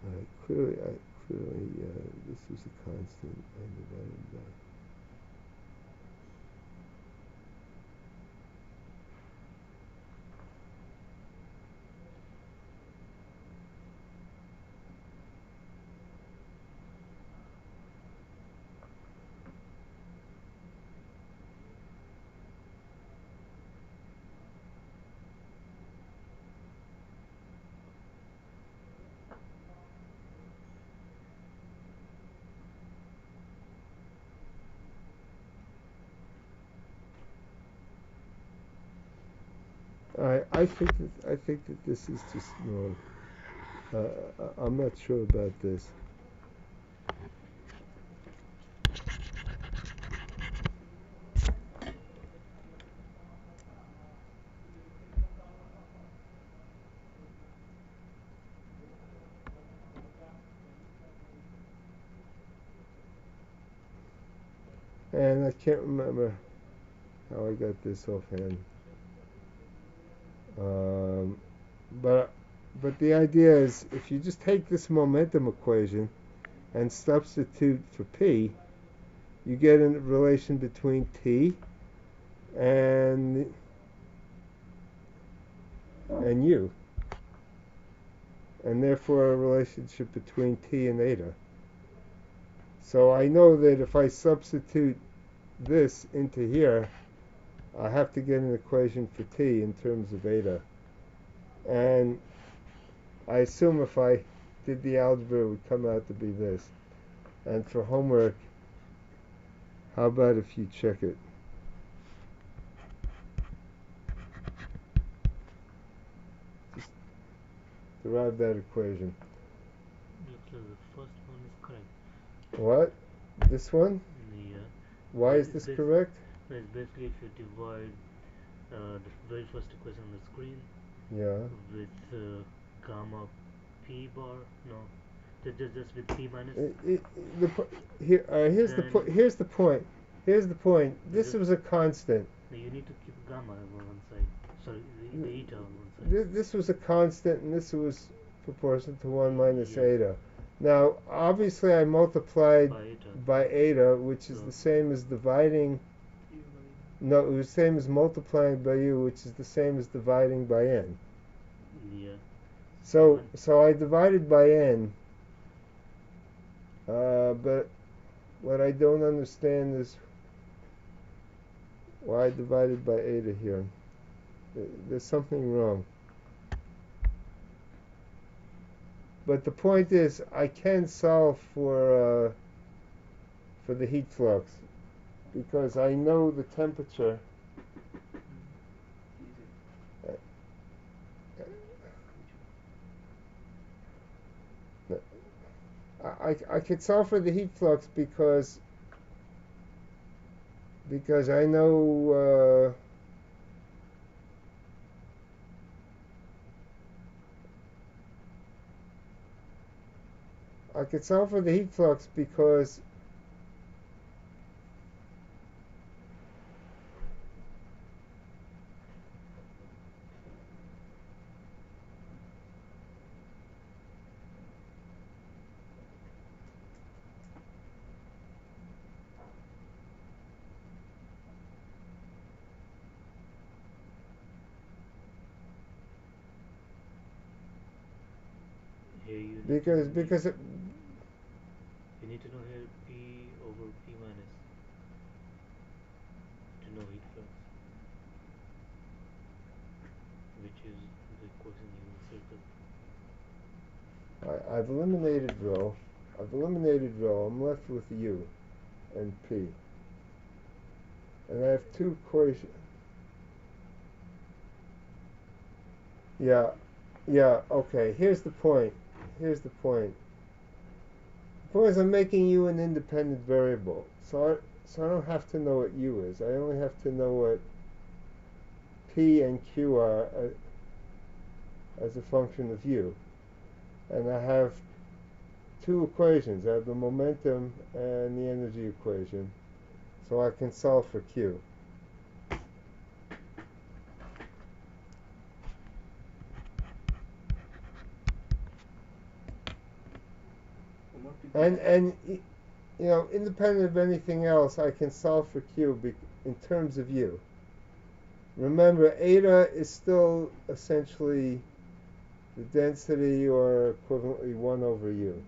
minus 1. Clearly, this was a constant. I divided by. I think that this is just wrong. I'm not sure about this. And I can't remember how I got this offhand. But the idea is, if you just take this momentum equation and substitute for p, you get a relation between t and u, and therefore a relationship between t and eta. So I know that if I substitute this into here, I have to get an equation for t in terms of eta. And I assume if I did the algebra, it would come out to be this. And for homework, how about if you check it? Just derive that equation. Looks like the first one is correct. What? This one? Yeah. Why is this correct? It's basically if you divide the very first equation on the screen Yeah. with gamma p bar, no, just with p minus. Here's the point. Here's the point. Here's the point. This was a constant. No, you need to keep gamma on one side. Sorry, the eta on one side. This was a constant, and this was proportional to 1 minus eta. Now, obviously, I multiplied by eta, which is the same as dividing. No, it was the same as multiplying by u, which is the same as dividing by n. Yeah. So I divided by n, but what I don't understand is why I divided by eta here. There's something wrong. But the point is, I can solve for the heat flux because I know the temperature. I could solve for the heat flux because I know I could solve for the heat flux because Here you because it, you need to know here p over p minus to know heat flux, which is the equation you will circle. I've eliminated rho. I'm left with u and p. And I have two equations. Yeah, okay. Here's the point. The point is I'm making u an independent variable. So I don't have to know what u is. I only have to know what p and q are as a function of u. And I have two equations. I have the momentum and the energy equation. So I can solve for q. And independent of anything else, I can solve for q in terms of u. Remember, eta is still essentially the density, or equivalently 1 over u.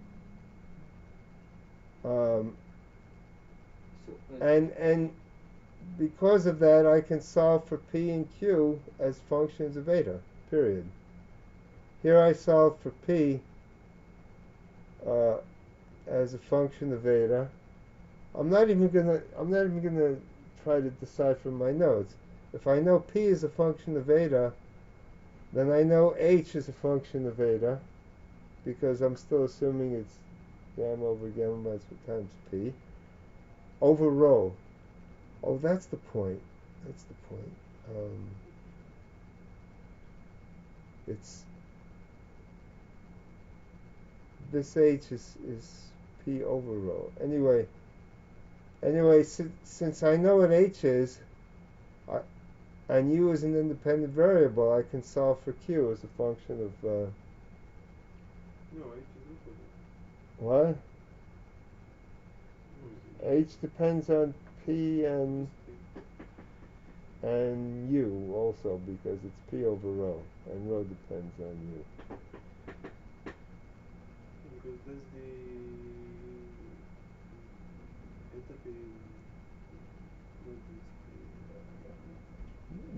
And because of that, I can solve for p and q as functions of eta, period. Here I solve for p as a function of eta. I'm not even gonna try to decipher my notes. If I know p is a function of eta, then I know h is a function of eta, because I'm still assuming it's gamma over gamma minus 1 times p over rho. Oh, that's the point. It's this h is p over rho. Anyway, since I know what h is, and u is an independent variable, I can solve for q as a function of. No, h is equal to. What? H depends on p and u also, because it's p over rho, and rho depends on u. Because that's the entropy.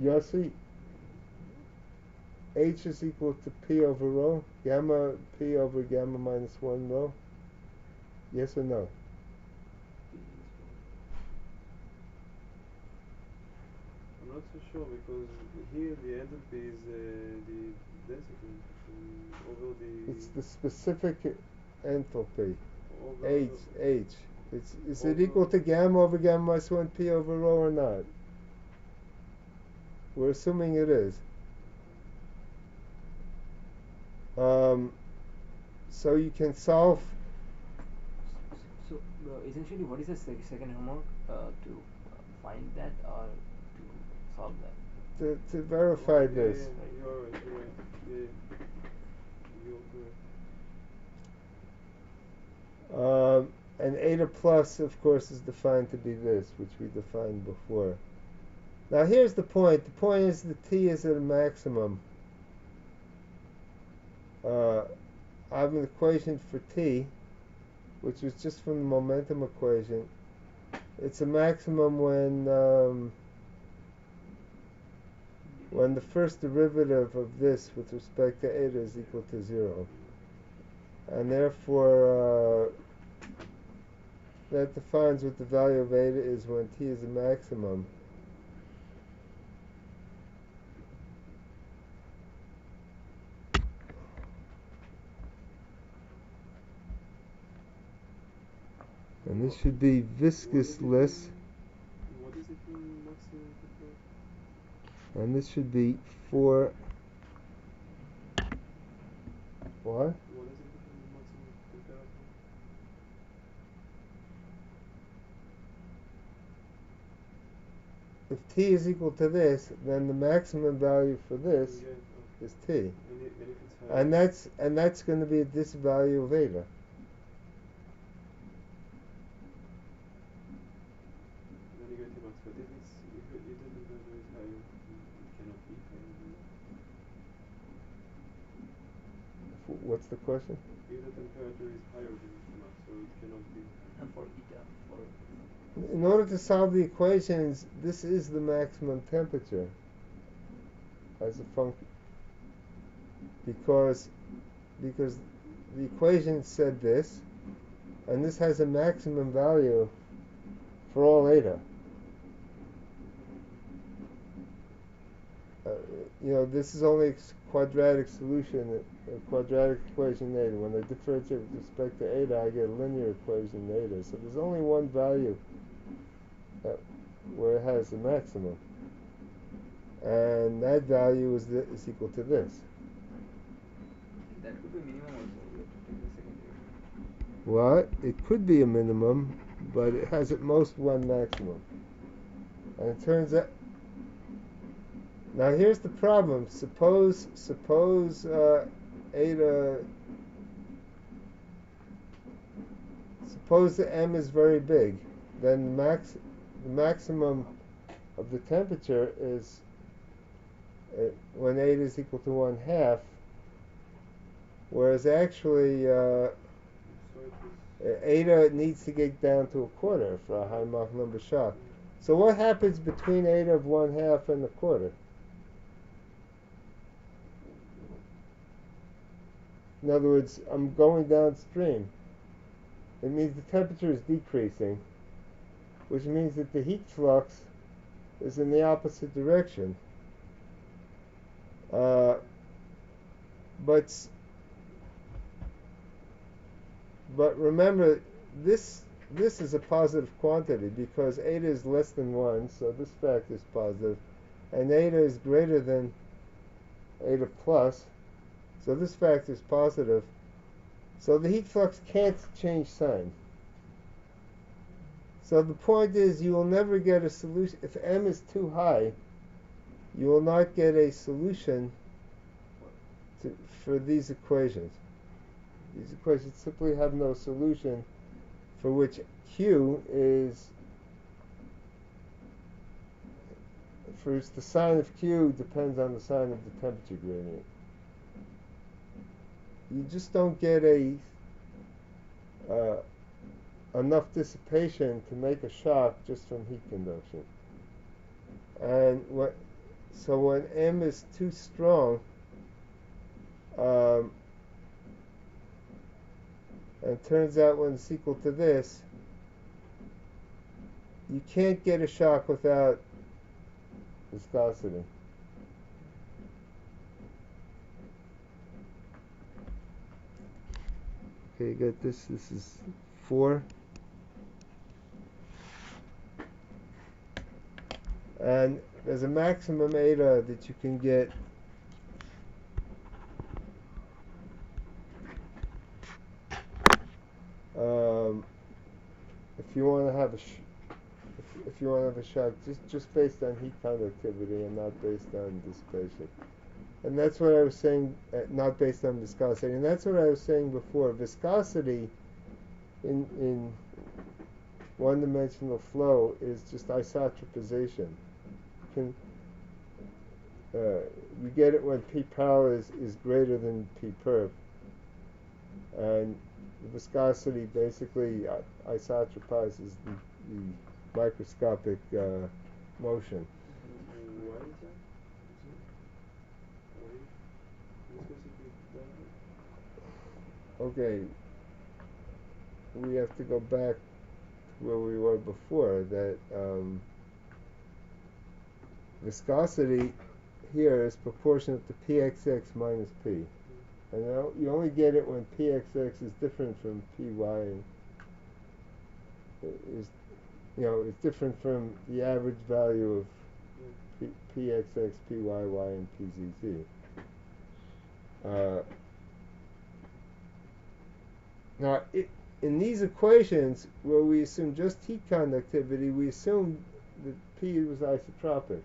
Yossi, h is equal to p over rho, gamma p over gamma minus 1 rho. Yes or no? not so sure because here the enthalpy is the density, over It's the the specific enthalpy. over H. Is it over equal to gamma over gamma minus 1 p over rho or not? We're assuming it is. So you can solve. So essentially, what is the second homework to find that or to solve that? To verify yeah, this. yeah, you're right, yeah, you're correct. And eta plus, of course, is defined to be this, which we defined before. Now here's the point. The point is that t is at a maximum. I have an equation for t, which was just from the momentum equation. It's a maximum when the first derivative of this with respect to eta is equal to 0. And therefore, that defines what the value of eta is when t is a maximum. And this should be viscousness. What is it in maximum temperature? And this should be 4. What? What is it in maximum temperature? If t is equal to this, then the maximum value for this Yeah, is t. and if it's higher, And that's going to be this value of eta. negative max, but if it's if the temperature is higher, it cannot be higher than that. What's the question? If the temperature is higher than the max, so it cannot be higher. For eta, for In order to solve the equations, this is the maximum temperature as a function, because the equation said this, and this has a maximum value for all eta. This is only a quadratic solution, a quadratic equation eta. When I differentiate with respect to eta, I get a linear equation eta. So there's only one value where it has the maximum, and that value is equal to this. that could be minimum also. We have to take the second derivative. Well, it could be a minimum, but it has at most one maximum. And it turns out. Now here's the problem. Suppose eta. Suppose the m is very big, then the maximum of the temperature is when eta is equal to 1/2, whereas actually So it is eta needs to get down to 1/4 for a high Mach number shock. So what happens between eta of 1/2 and 1/4? In other words, I'm going downstream. It means the temperature is decreasing, which means that the heat flux is in the opposite direction. But remember, this is a positive quantity because eta is less than 1, so this fact is positive, and eta is greater than eta plus, so this fact is positive. So the heat flux can't change sign. So the point is, you will never get a solution. If m is too high, you will not get a solution for these equations. These equations simply have no solution for which q is, for which the sign of q depends on the sign of the temperature gradient. You just don't get enough dissipation to make a shock just from heat conduction. And so when m is too strong, and it turns out when it's equal to this, you can't get a shock without viscosity. Okay, you got this. This is 4. And there's a maximum eta that you can get if you want to have if you want to have a shock just based on heat conductivity and not based on dissipation. And that's what I was saying, not based on viscosity. And that's what I was saying before. Viscosity in one-dimensional flow is just isotropization. Can, you get it when P power is greater than P perf. And the viscosity basically isotropizes the microscopic motion. Why is that? Why viscosity does it? Okay, we have to go back to where we were before, that viscosity here is proportional to pxx minus p. And you only get it when pxx is different from py, is it's different from the average value of pxx, pyy, and pzz. Now, in these equations, where we assume just heat conductivity, we assume that P was isotropic.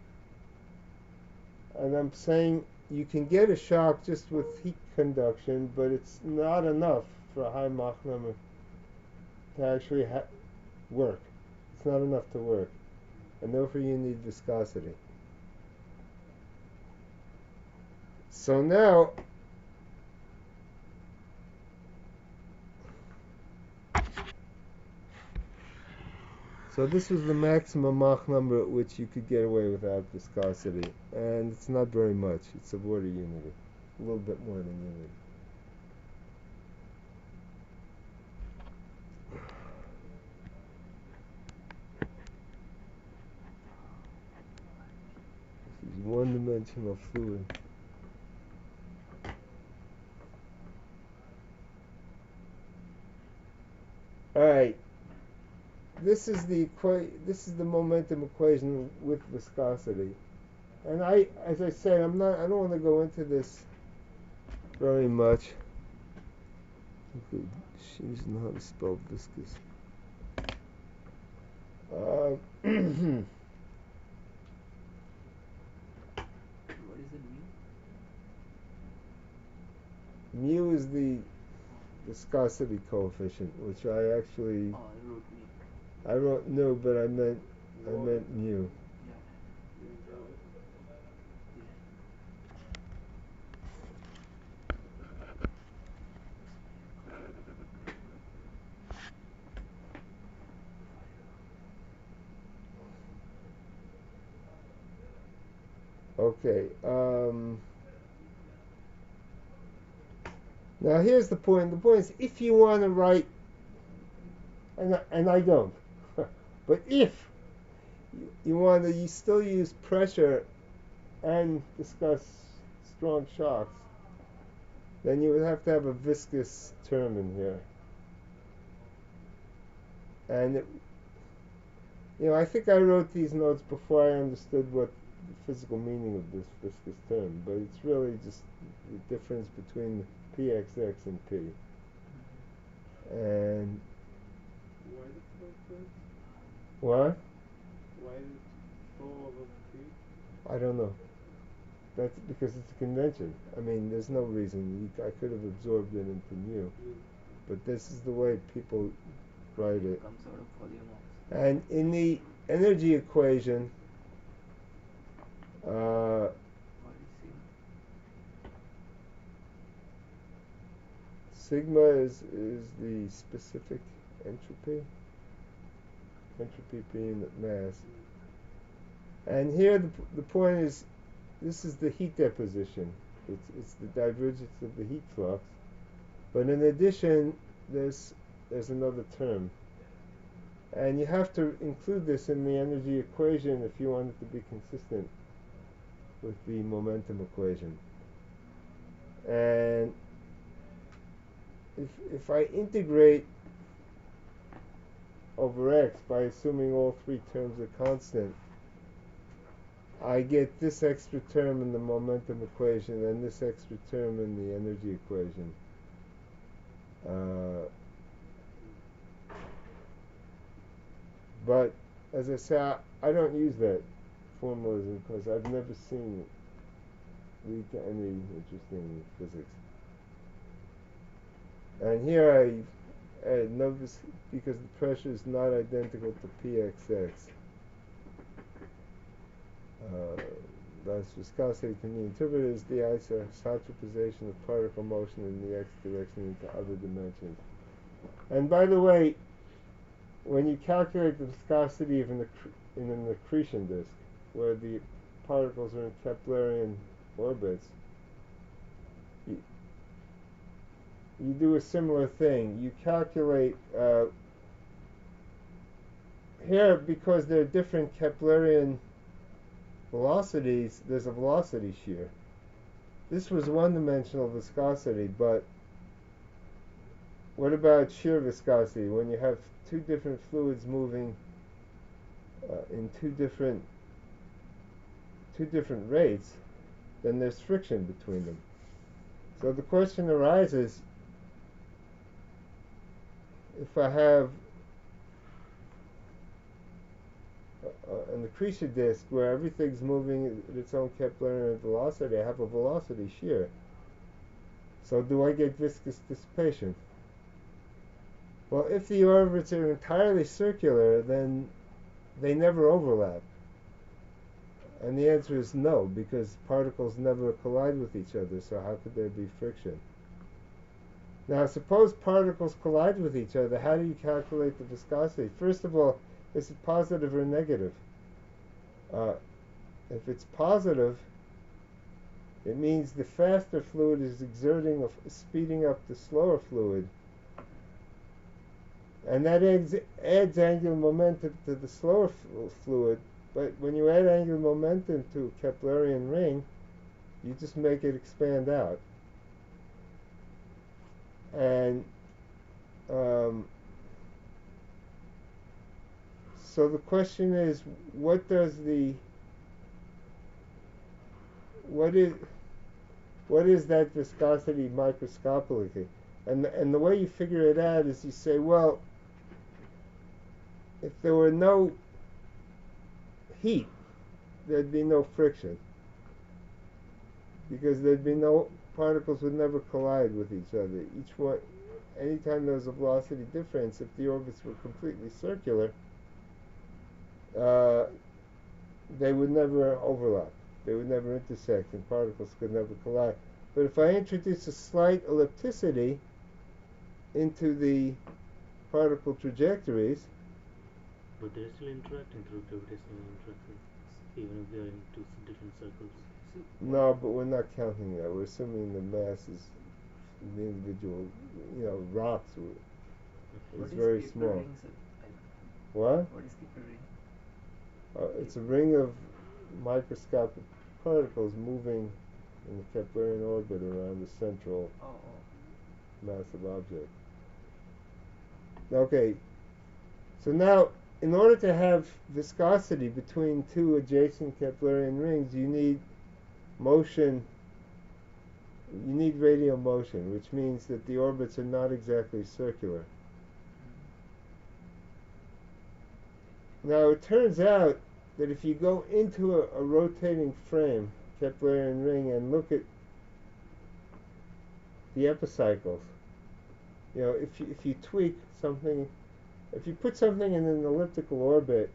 And I'm saying you can get a shock just with heat conduction, but it's not enough for a high Mach number to actually work. It's not enough to work. And therefore you need viscosity. So now, so this was the maximum Mach number at which you could get away without viscosity. And it's not very much. It's of order unity. A little bit more than unity. This is one-dimensional fluid. All right. This is the momentum equation with viscosity. And as I said, I don't want to go into this very much. She doesn't know how to spell viscous. What is it mean? Mu is the viscosity coefficient, which I actually Oh, I wrote me. I wrote no, but I meant mu. Yeah. Okay. Now here's the point. The point is, if you want to write, and I don't, but if you want to still use pressure and discuss strong shocks, then you would have to have a viscous term in here. And I think I wrote these notes before I understood what the physical meaning of this viscous term, but it's really just the difference between pxx and p. And Why the flow first? what? Why did it flow above P? I don't know. That's because it's a convention. I mean, there's no reason. I could have absorbed it into mu, but this is the way people write it. Comes out of volume of. And in the energy equation, What is sigma is the specific entropy being the mass. And here the point is, this is the heat deposition. It's the divergence of the heat flux. But in addition, there's another term. And you have to include this in the energy equation if you want it to be consistent with the momentum equation. And if I integrate over x by assuming all three terms are constant, I get this extra term in the momentum equation and this extra term in the energy equation. But as I say, I don't use that formalism because I've never seen it lead to any interesting physics. And here I notice because the pressure is not identical to pxx. Thus, viscosity can be interpreted as the isotropization of particle motion in the x direction into other dimensions. And by the way, when you calculate the viscosity of in an accretion disk, where the particles are in Keplerian orbits, you do a similar thing. You calculate here, because there are different Keplerian velocities, there's a velocity shear. This was one-dimensional viscosity, but what about shear viscosity? When you have two different fluids moving in two different rates, then there's friction between them. So the question arises, if I have an accretion disk where everything's moving at its own Keplerian velocity, I have a velocity shear. So do I get viscous dissipation? Well, if the orbits are entirely circular, then they never overlap. And the answer is no, because particles never collide with each other, so how could there be friction? Now, suppose particles collide with each other, how do you calculate the viscosity? First of all, is it positive or negative? If it's positive, it means the faster fluid is speeding up the slower fluid. And that adds angular momentum to the slower fluid, but when you add angular momentum to a Keplerian ring, you just make it expand out. And so the question is, what is that viscosity microscopically? And the way you figure it out is you say, well, if there were no heat, there'd be no friction, because particles would never collide with each other. Anytime there was a velocity difference, if the orbits were completely circular, they would never overlap. They would never intersect, and particles could never collide. But if I introduce a slight ellipticity into the particle trajectories, but they're still interacting through gravitational interaction, even if they're in two different circles. No, but we're not counting that. We're assuming the mass is the individual, rocks is very small. Ring, What? What is Kepler ring? It's a ring of microscopic particles moving in the Keplerian orbit around the central massive object. Okay, so now, in order to have viscosity between two adjacent Keplerian rings, you need motion. You need radial motion, which means that the orbits are not exactly circular. Now, it turns out that if you go into a rotating frame, Keplerian ring, and look at the epicycles, if you tweak something, if you put something in an elliptical orbit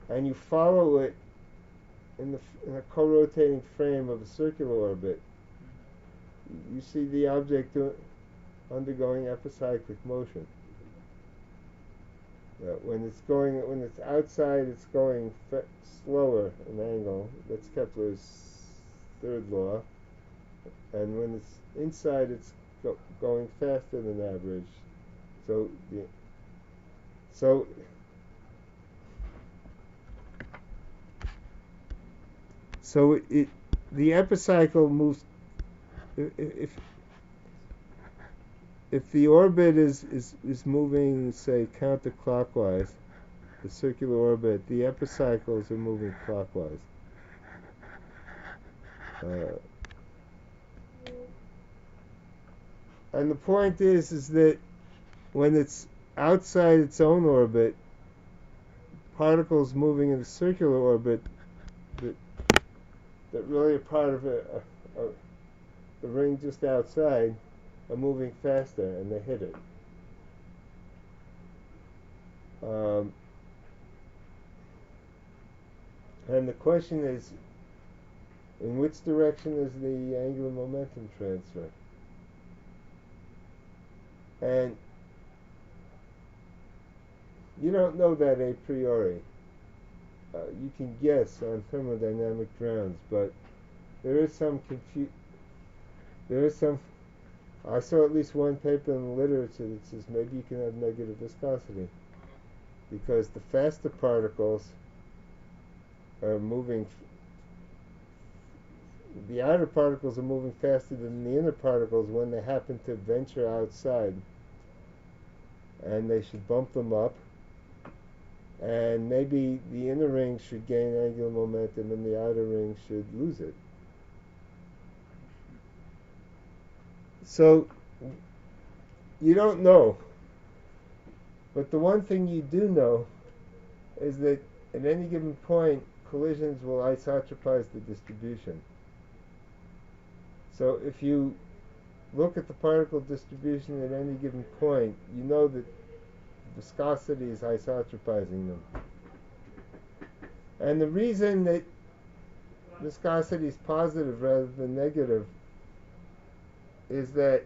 and you follow it in a co-rotating frame of a circular orbit, you see the object undergoing epicyclic motion. When it's outside, it's going slower in angle. That's Kepler's third law. And when it's inside, it's going faster than average. So So the epicycle moves if if the orbit is moving, say, counterclockwise, the circular orbit, the epicycles are moving clockwise. Uh, and the point is that when it's outside its own orbit, particles moving in a circular orbit that, that really are part of the ring just outside are moving faster and they hit it. Um, and the question is, in which direction is the angular momentum transfer? And you don't know that a priori. You can guess on thermodynamic grounds, but there is some there is some. I saw at least one paper in the literature that says maybe you can have negative viscosity because the faster particles are moving. The outer particles are moving faster than the inner particles when they happen to venture outside, and they should bump them up. And maybe the inner ring should gain angular momentum and the outer ring should lose it. So you don't know. But the one thing you do know is that at any given point, collisions will isotropize the distribution. So if you look at the particle distribution at any given point, you know that viscosity is isotropizing them. And the reason that viscosity is positive rather than negative is that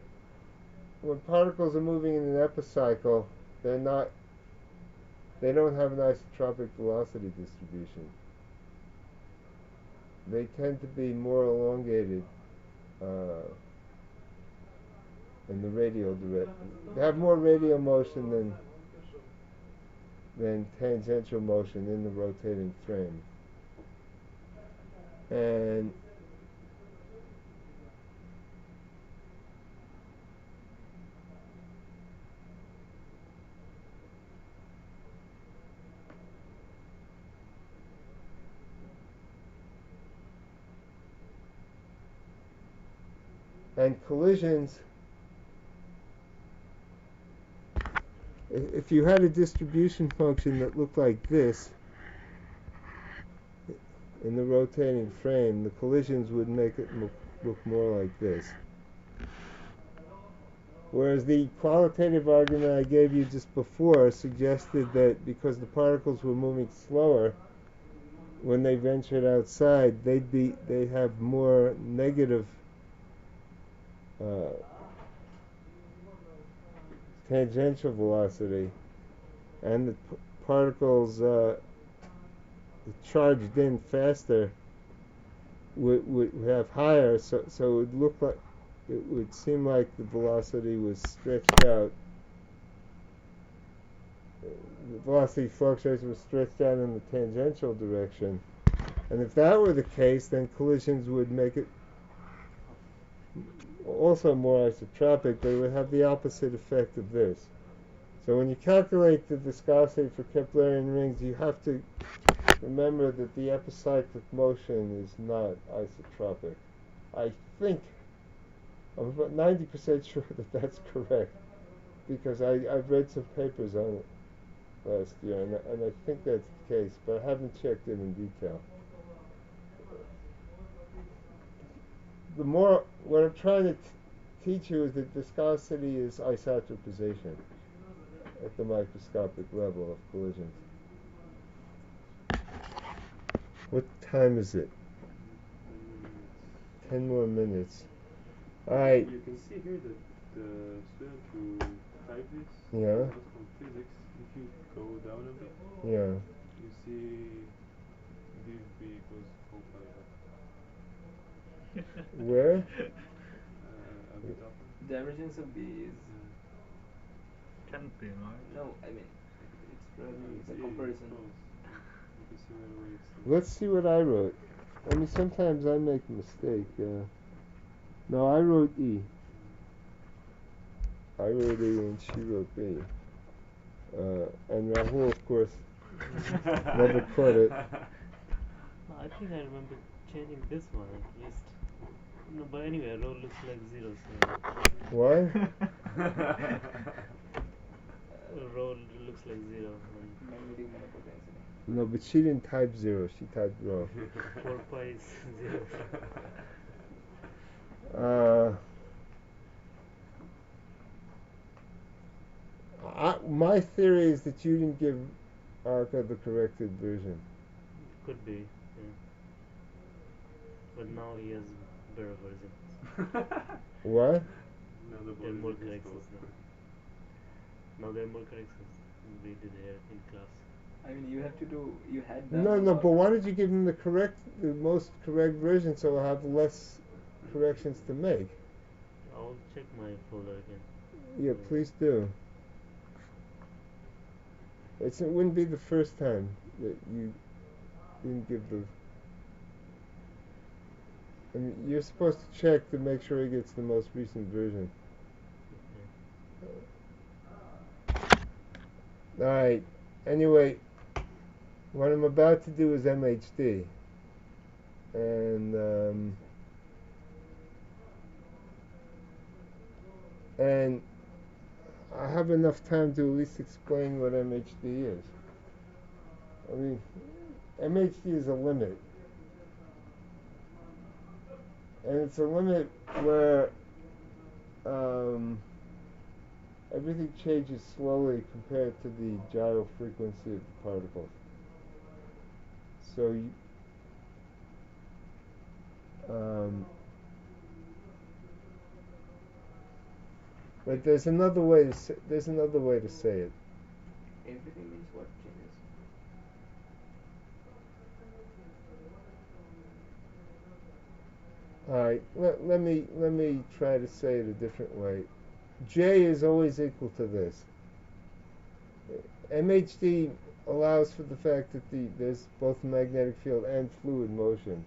when particles are moving in an epicycle, they don't have an isotropic velocity distribution. They tend to be more elongated in the radial direction. They have more radial motion than tangential motion in the rotating frame. And collisions, if you had a distribution function that looked like this in the rotating frame, the collisions would make it look more like this. Whereas the qualitative argument I gave you just before suggested that because the particles were moving slower, when they ventured outside, they'd have more negative tangential velocity, and the particles charged in faster would have higher. So it would look like it would seem like the velocity was stretched out. The velocity fluctuation was stretched out in the tangential direction. And if that were the case, then collisions would make it also more isotropic, but it would have the opposite effect of this. So when you calculate the viscosity for Keplerian rings, you have to remember that the epicyclic motion is not isotropic. I think, I'm about 90% sure that that's correct, because I've read some papers on it last year, and I think that's the case, but I haven't checked it in detail. What I'm trying to teach you is that viscosity is isotropization at the microscopic level of collisions. What time is it? 10 more minutes. Alright. You can see here that the student who typed this Yeah. was from physics. If you go down a bit, Yeah. you see dv equals 4 pi r. Where? A bit upper. Divergence of B is Can be, right? no. I mean, it's probably Yeah, the it's comparison. close. You can see right away it's Let's see what I wrote. I mean, sometimes I make a mistake. No, I wrote E. I wrote E and she wrote B. And Rahul, of course, never caught it. No, I think I remember changing this one at least. No, but anyway, row looks like 0, so Why? row looks like 0 and Memory mana potentially. No, but she didn't type 0. She typed row. 4 pi is 0. My theory is that you didn't give Arca the corrected version. Could be, yeah. But now he has better versions. What? Now the There are board more is corrections installed. now. Now there are more corrections. We did here in class. I mean, you have to do. You had done. No, but why did you give him the most correct version so I'll have less corrections to make? I'll check my folder again. Yeah, please do. It wouldn't be the first time that you didn't give the. I mean, you're supposed to check to make sure he gets the most recent version. Alright, anyway, what I'm about to do is MHD. And I have enough time to at least explain what MHD is. I mean, MHD is a limit. And it's a limit where everything changes slowly compared to the gyro frequency of the particles. So but there's another way to say it. Everything means what changes? Alright, let me try to say it a different way. J is always equal to this. MHD allows for the fact that there's both magnetic field and fluid motion.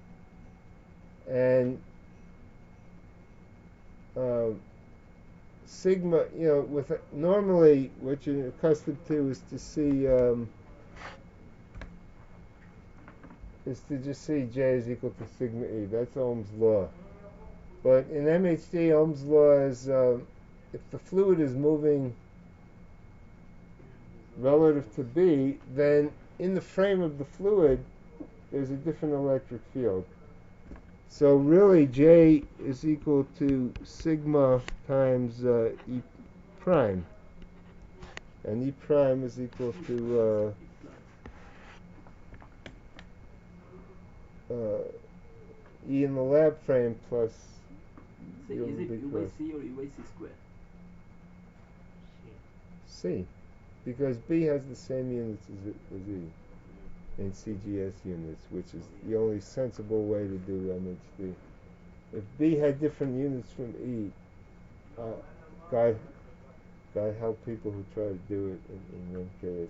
And sigma, normally what you're accustomed to is to see is to just see J is equal to sigma E. That's Ohm's law. But in MHD, Ohm's law is if the fluid is moving relative to B, then in the frame of the fluid there's a different electric field. So really J is equal to sigma times E prime. And E prime is equal to E in the lab frame plus So U is in it the U big by cross. C or U by C square? C. Because B has the same units as E in CGS units, which is the only sensible way to do MHD. If B had different units from E, God help people who try to do it in one case.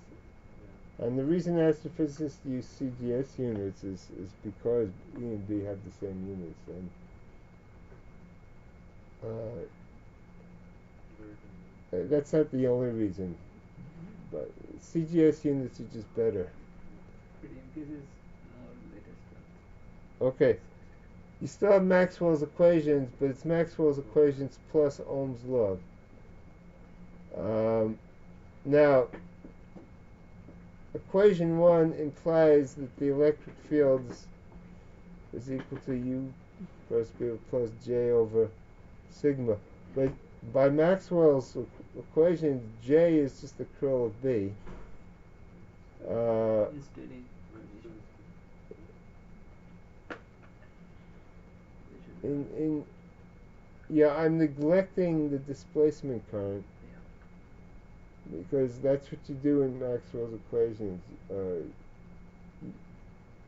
And the reason astrophysicists use CGS units is because E and B have the same units. And that's not the only reason. But CGS units are just better. Pretty MKs is more latest. Okay. You still have Maxwell's equations, but it's Maxwell's equations plus Ohm's law. Now, equation 1 implies that the electric field is equal to U cross B plus J over sigma. But by Maxwell's equation, J is just the curl of B. In steady condition. I'm neglecting the displacement current. Yeah. Because that's what you do in Maxwell's equations.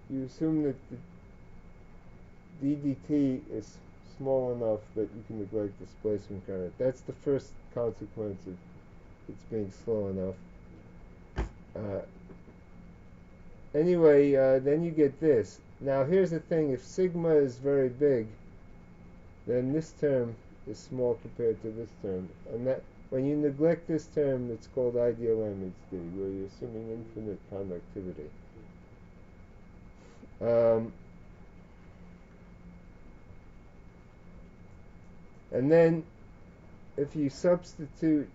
You assume that the ddt is small enough that you can neglect displacement current. That's the first consequence of it's being slow enough. Anyway, then you get this. Now here's the thing, if sigma is very big, then this term is small compared to this term. And that when you neglect this term, it's called ideal MHD, where you're assuming infinite conductivity. And then if you substitute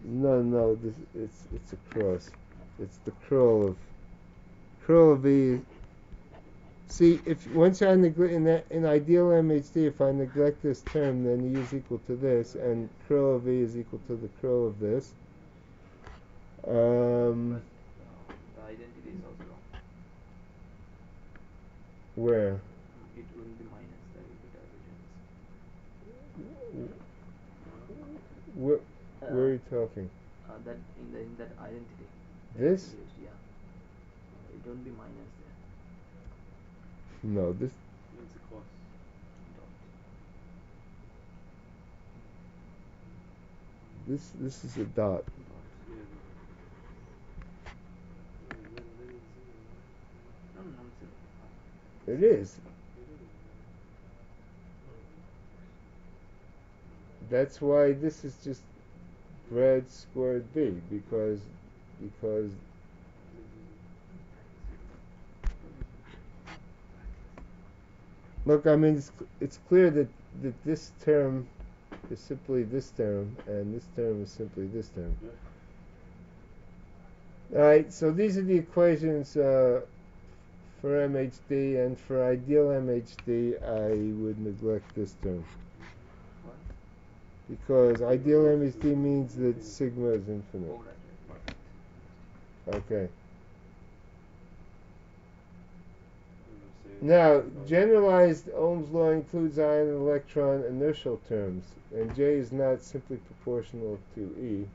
no, it's a cross. It's the curl of E. See, if once I neglect in ideal MHD, if I neglect this term, then E is equal to this, and curl of E is equal to the curl of this. But the identity is also wrong. Where? It will be minus. There will be divergence. Where are you talking? That in that identity. This? Used, yeah. It won't be minus there. No, this. It's a cross. Dot. This is a dot. Yeah. Then it's No, not zero. It is. That's why this is just grad squared B, because look, I mean it's clear that this term is simply this term, and this term is simply this term. Yeah. Alright, so these are the equations for MHD, and for ideal MHD I would neglect this term. Why? Because ideal MHD means that sigma is infinite. Oh, right. Perfect. Okay. Now, generalized Ohm's law includes ion and electron inertial terms, and J is not simply proportional to E.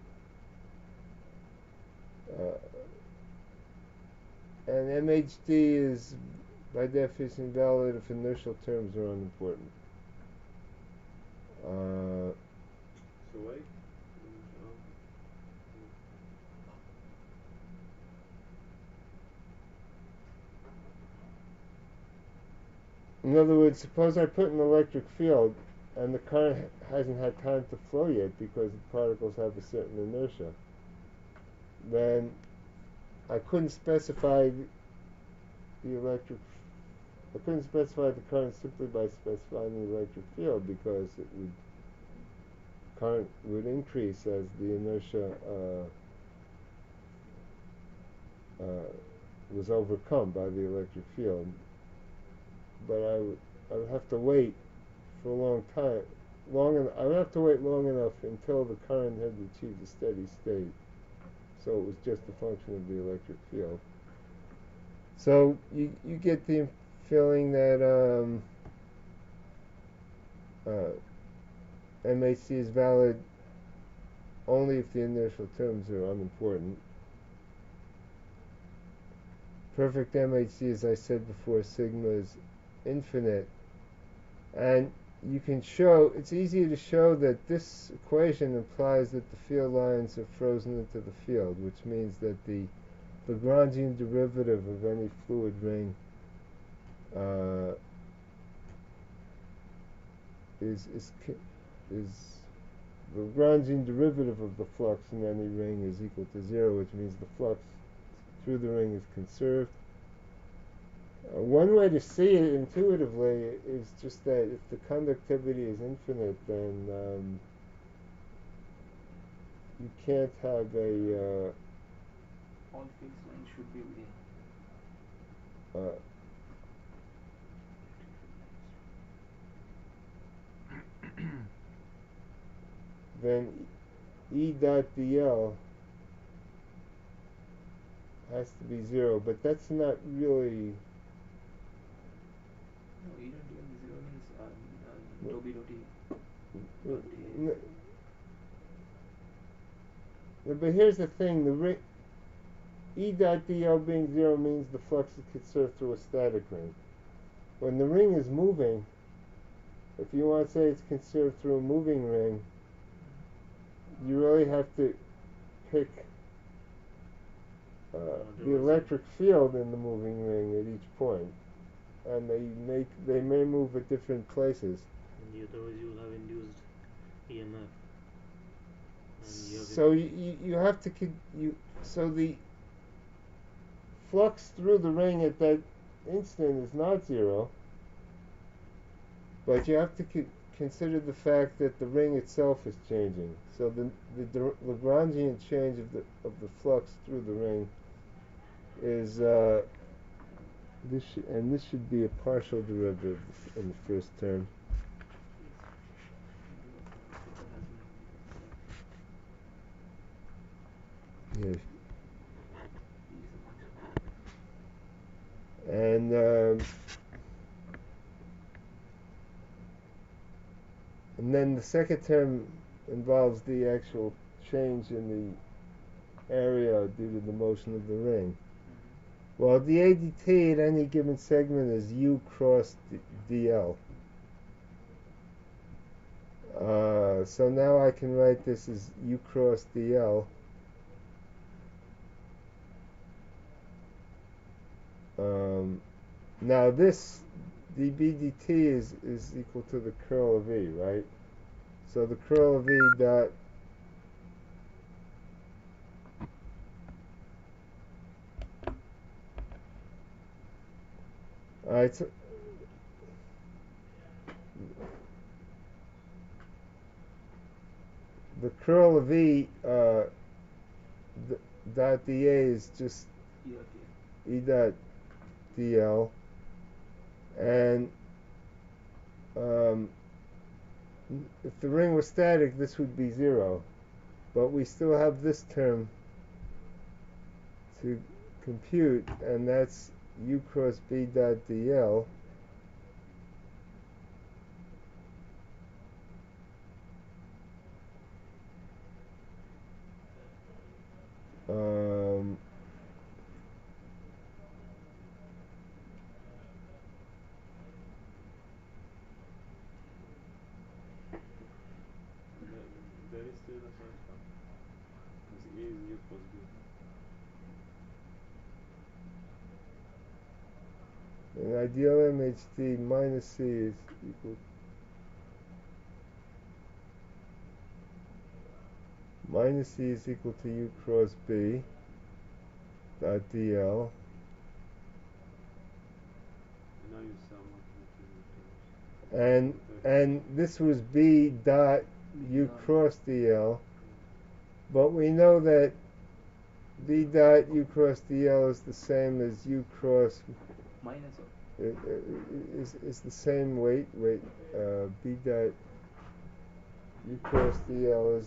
And MHD is, by definition, valid if inertial terms are unimportant. So wait. In other words, suppose I put an electric field and the current hasn't had time to flow yet because the particles have a certain inertia. Then I couldn't specify the current simply by specifying the electric field, because current would increase as the inertia was overcome by the electric field. But I would have to wait for a long time. I would have to wait long enough until the current had achieved a steady state. So it was just a function of the electric field. So you get the feeling that MHD is valid only if the inertial terms are unimportant. Perfect MHD, as I said before, sigma is infinite. And you can show, it's easy to show that this equation implies that the field lines are frozen into the field, which means that the Lagrangian derivative of any fluid ring is the Lagrangian derivative of the flux in any ring is equal to 0, which means the flux through the ring is conserved. One way to see it intuitively is just that if the conductivity is infinite, then you can't have a All field lines should be within. Then E dot dl has to be 0, but that's not really. No, E dot dl 0 means dou b dot E. But here's the thing: E dot dl being 0 means the flux is conserved through a static ring. When the ring is moving, if you want to say it's conserved through a moving ring, you really have to pick the electric field in the moving ring at each point, and they may move at different places. And otherwise you will have induced EMF. And you have So you have to so the flux through the ring at that instant is not zero, but you have to consider the fact that the ring itself is changing. So the Lagrangian change of the flux through the ring is this should be a partial derivative in the first term. Yes. And then the second term involves the actual change in the area due to the motion of the ring. Well, the ADT at any given segment is U cross dl. So now I can write this as U cross dl. Now this dB dt is equal to the curl of E, right? So the curl of E dot alright, so the curl of E dot dA is just E dot dl, and if the ring was static, this would be 0, but we still have this term to compute, and that's U cross B dot dl. There is still a first one. Because A is U plus B. And ideal MHD minus C is equal minus C is equal to U cross B dot dl. And now you sum up the terms. And this was B dot U cross dl, but we know that B dot U cross dl is the same as U cross minus is the same weight B dot U cross dl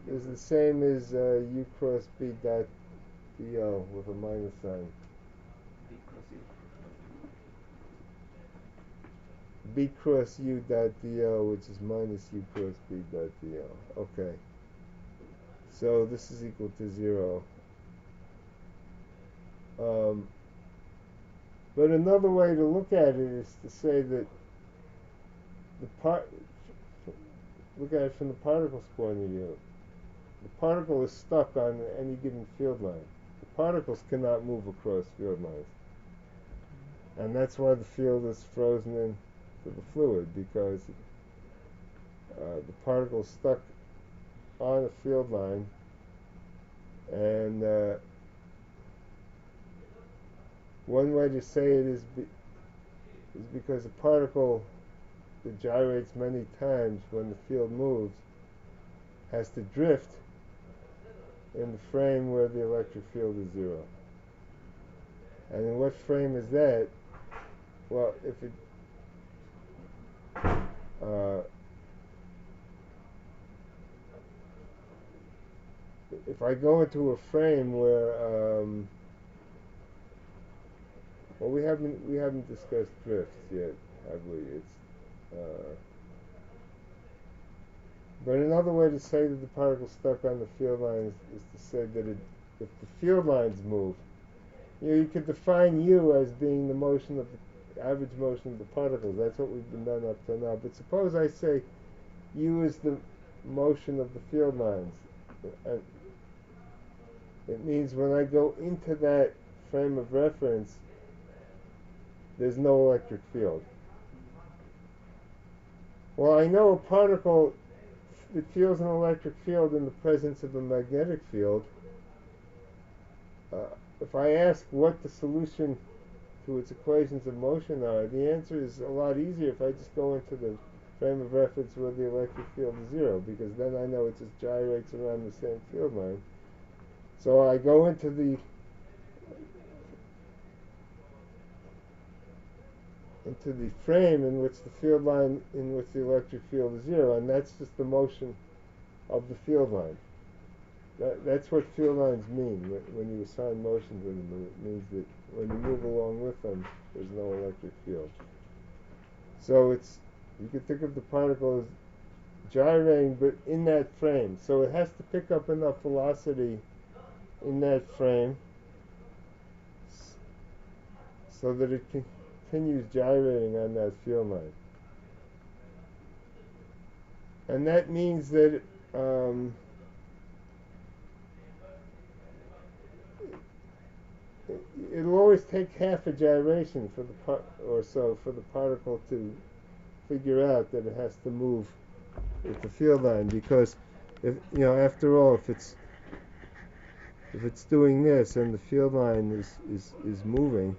is the same as U cross B dot dl with a minus sign. B cross U dot dl, which is minus U cross B dot dl. Okay. So this is equal to 0. But another way to look at it is to say that look at it from the particle's point of view. The particle is stuck on any given field line. The particles cannot move across field lines. And that's why the field is frozen into the fluid, because the particle is stuck on a field line, and one way to say it is because a particle that gyrates many times when the field moves has to drift in the frame where the electric field is 0. And in what frame is that? Well, if I go into a frame where well, we haven't discussed drifts yet, have we? But another way to say that the particle's stuck on the field line is to say that if the field lines move, you could define U as being the motion of the average motion of the particles. That's what we've been done up till now. But suppose I say U is the motion of the field lines. And it means when I go into that frame of reference, there's no electric field. Well, I know a particle that feels an electric field in the presence of a magnetic field. If I ask what the solution to its equations of motion are, the answer is a lot easier if I just go into the frame of reference where the electric field is zero, because then I know it just gyrates around the same field line. So I go into the frame in which the field line in which the electric field is zero, and that's just the motion of the field line. That's what field lines mean when you assign motion to them. It means that when you move along with them, there's no electric field. So you can think of the particle as gyrating, but in that frame. So it has to pick up enough velocity in that frame so that it continues gyrating on that field line. And that means that it'll always take half a gyration for the particle to figure out that it has to move with the field line, because after all, if it's doing this and the field line is moving,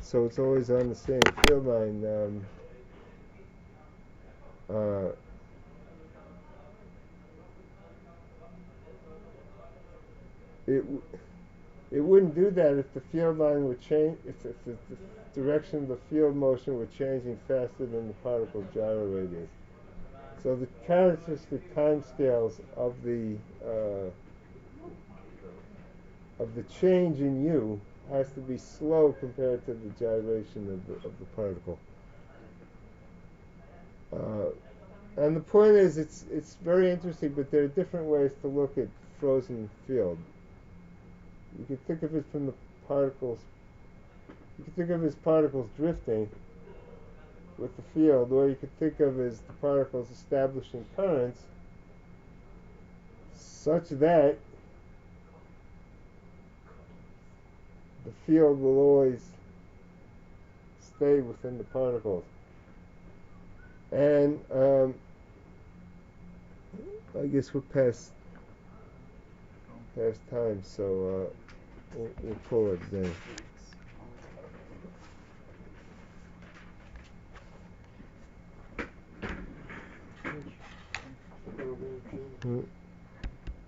so it's always on the same field line. It wouldn't do that if the field line would change, if the direction of the field motion were changing faster than the particle gyro radius. So the characteristic timescales of the change in u has to be slow compared to the gyration of the particle. And the point is, it's very interesting, but there are different ways to look at frozen field. You can think of it from the particles. You can think of it as particles drifting with the field, or you could think of it as the particles establishing currents such that the field will always stay within the particles. And I guess we're past time, so we'll call it then.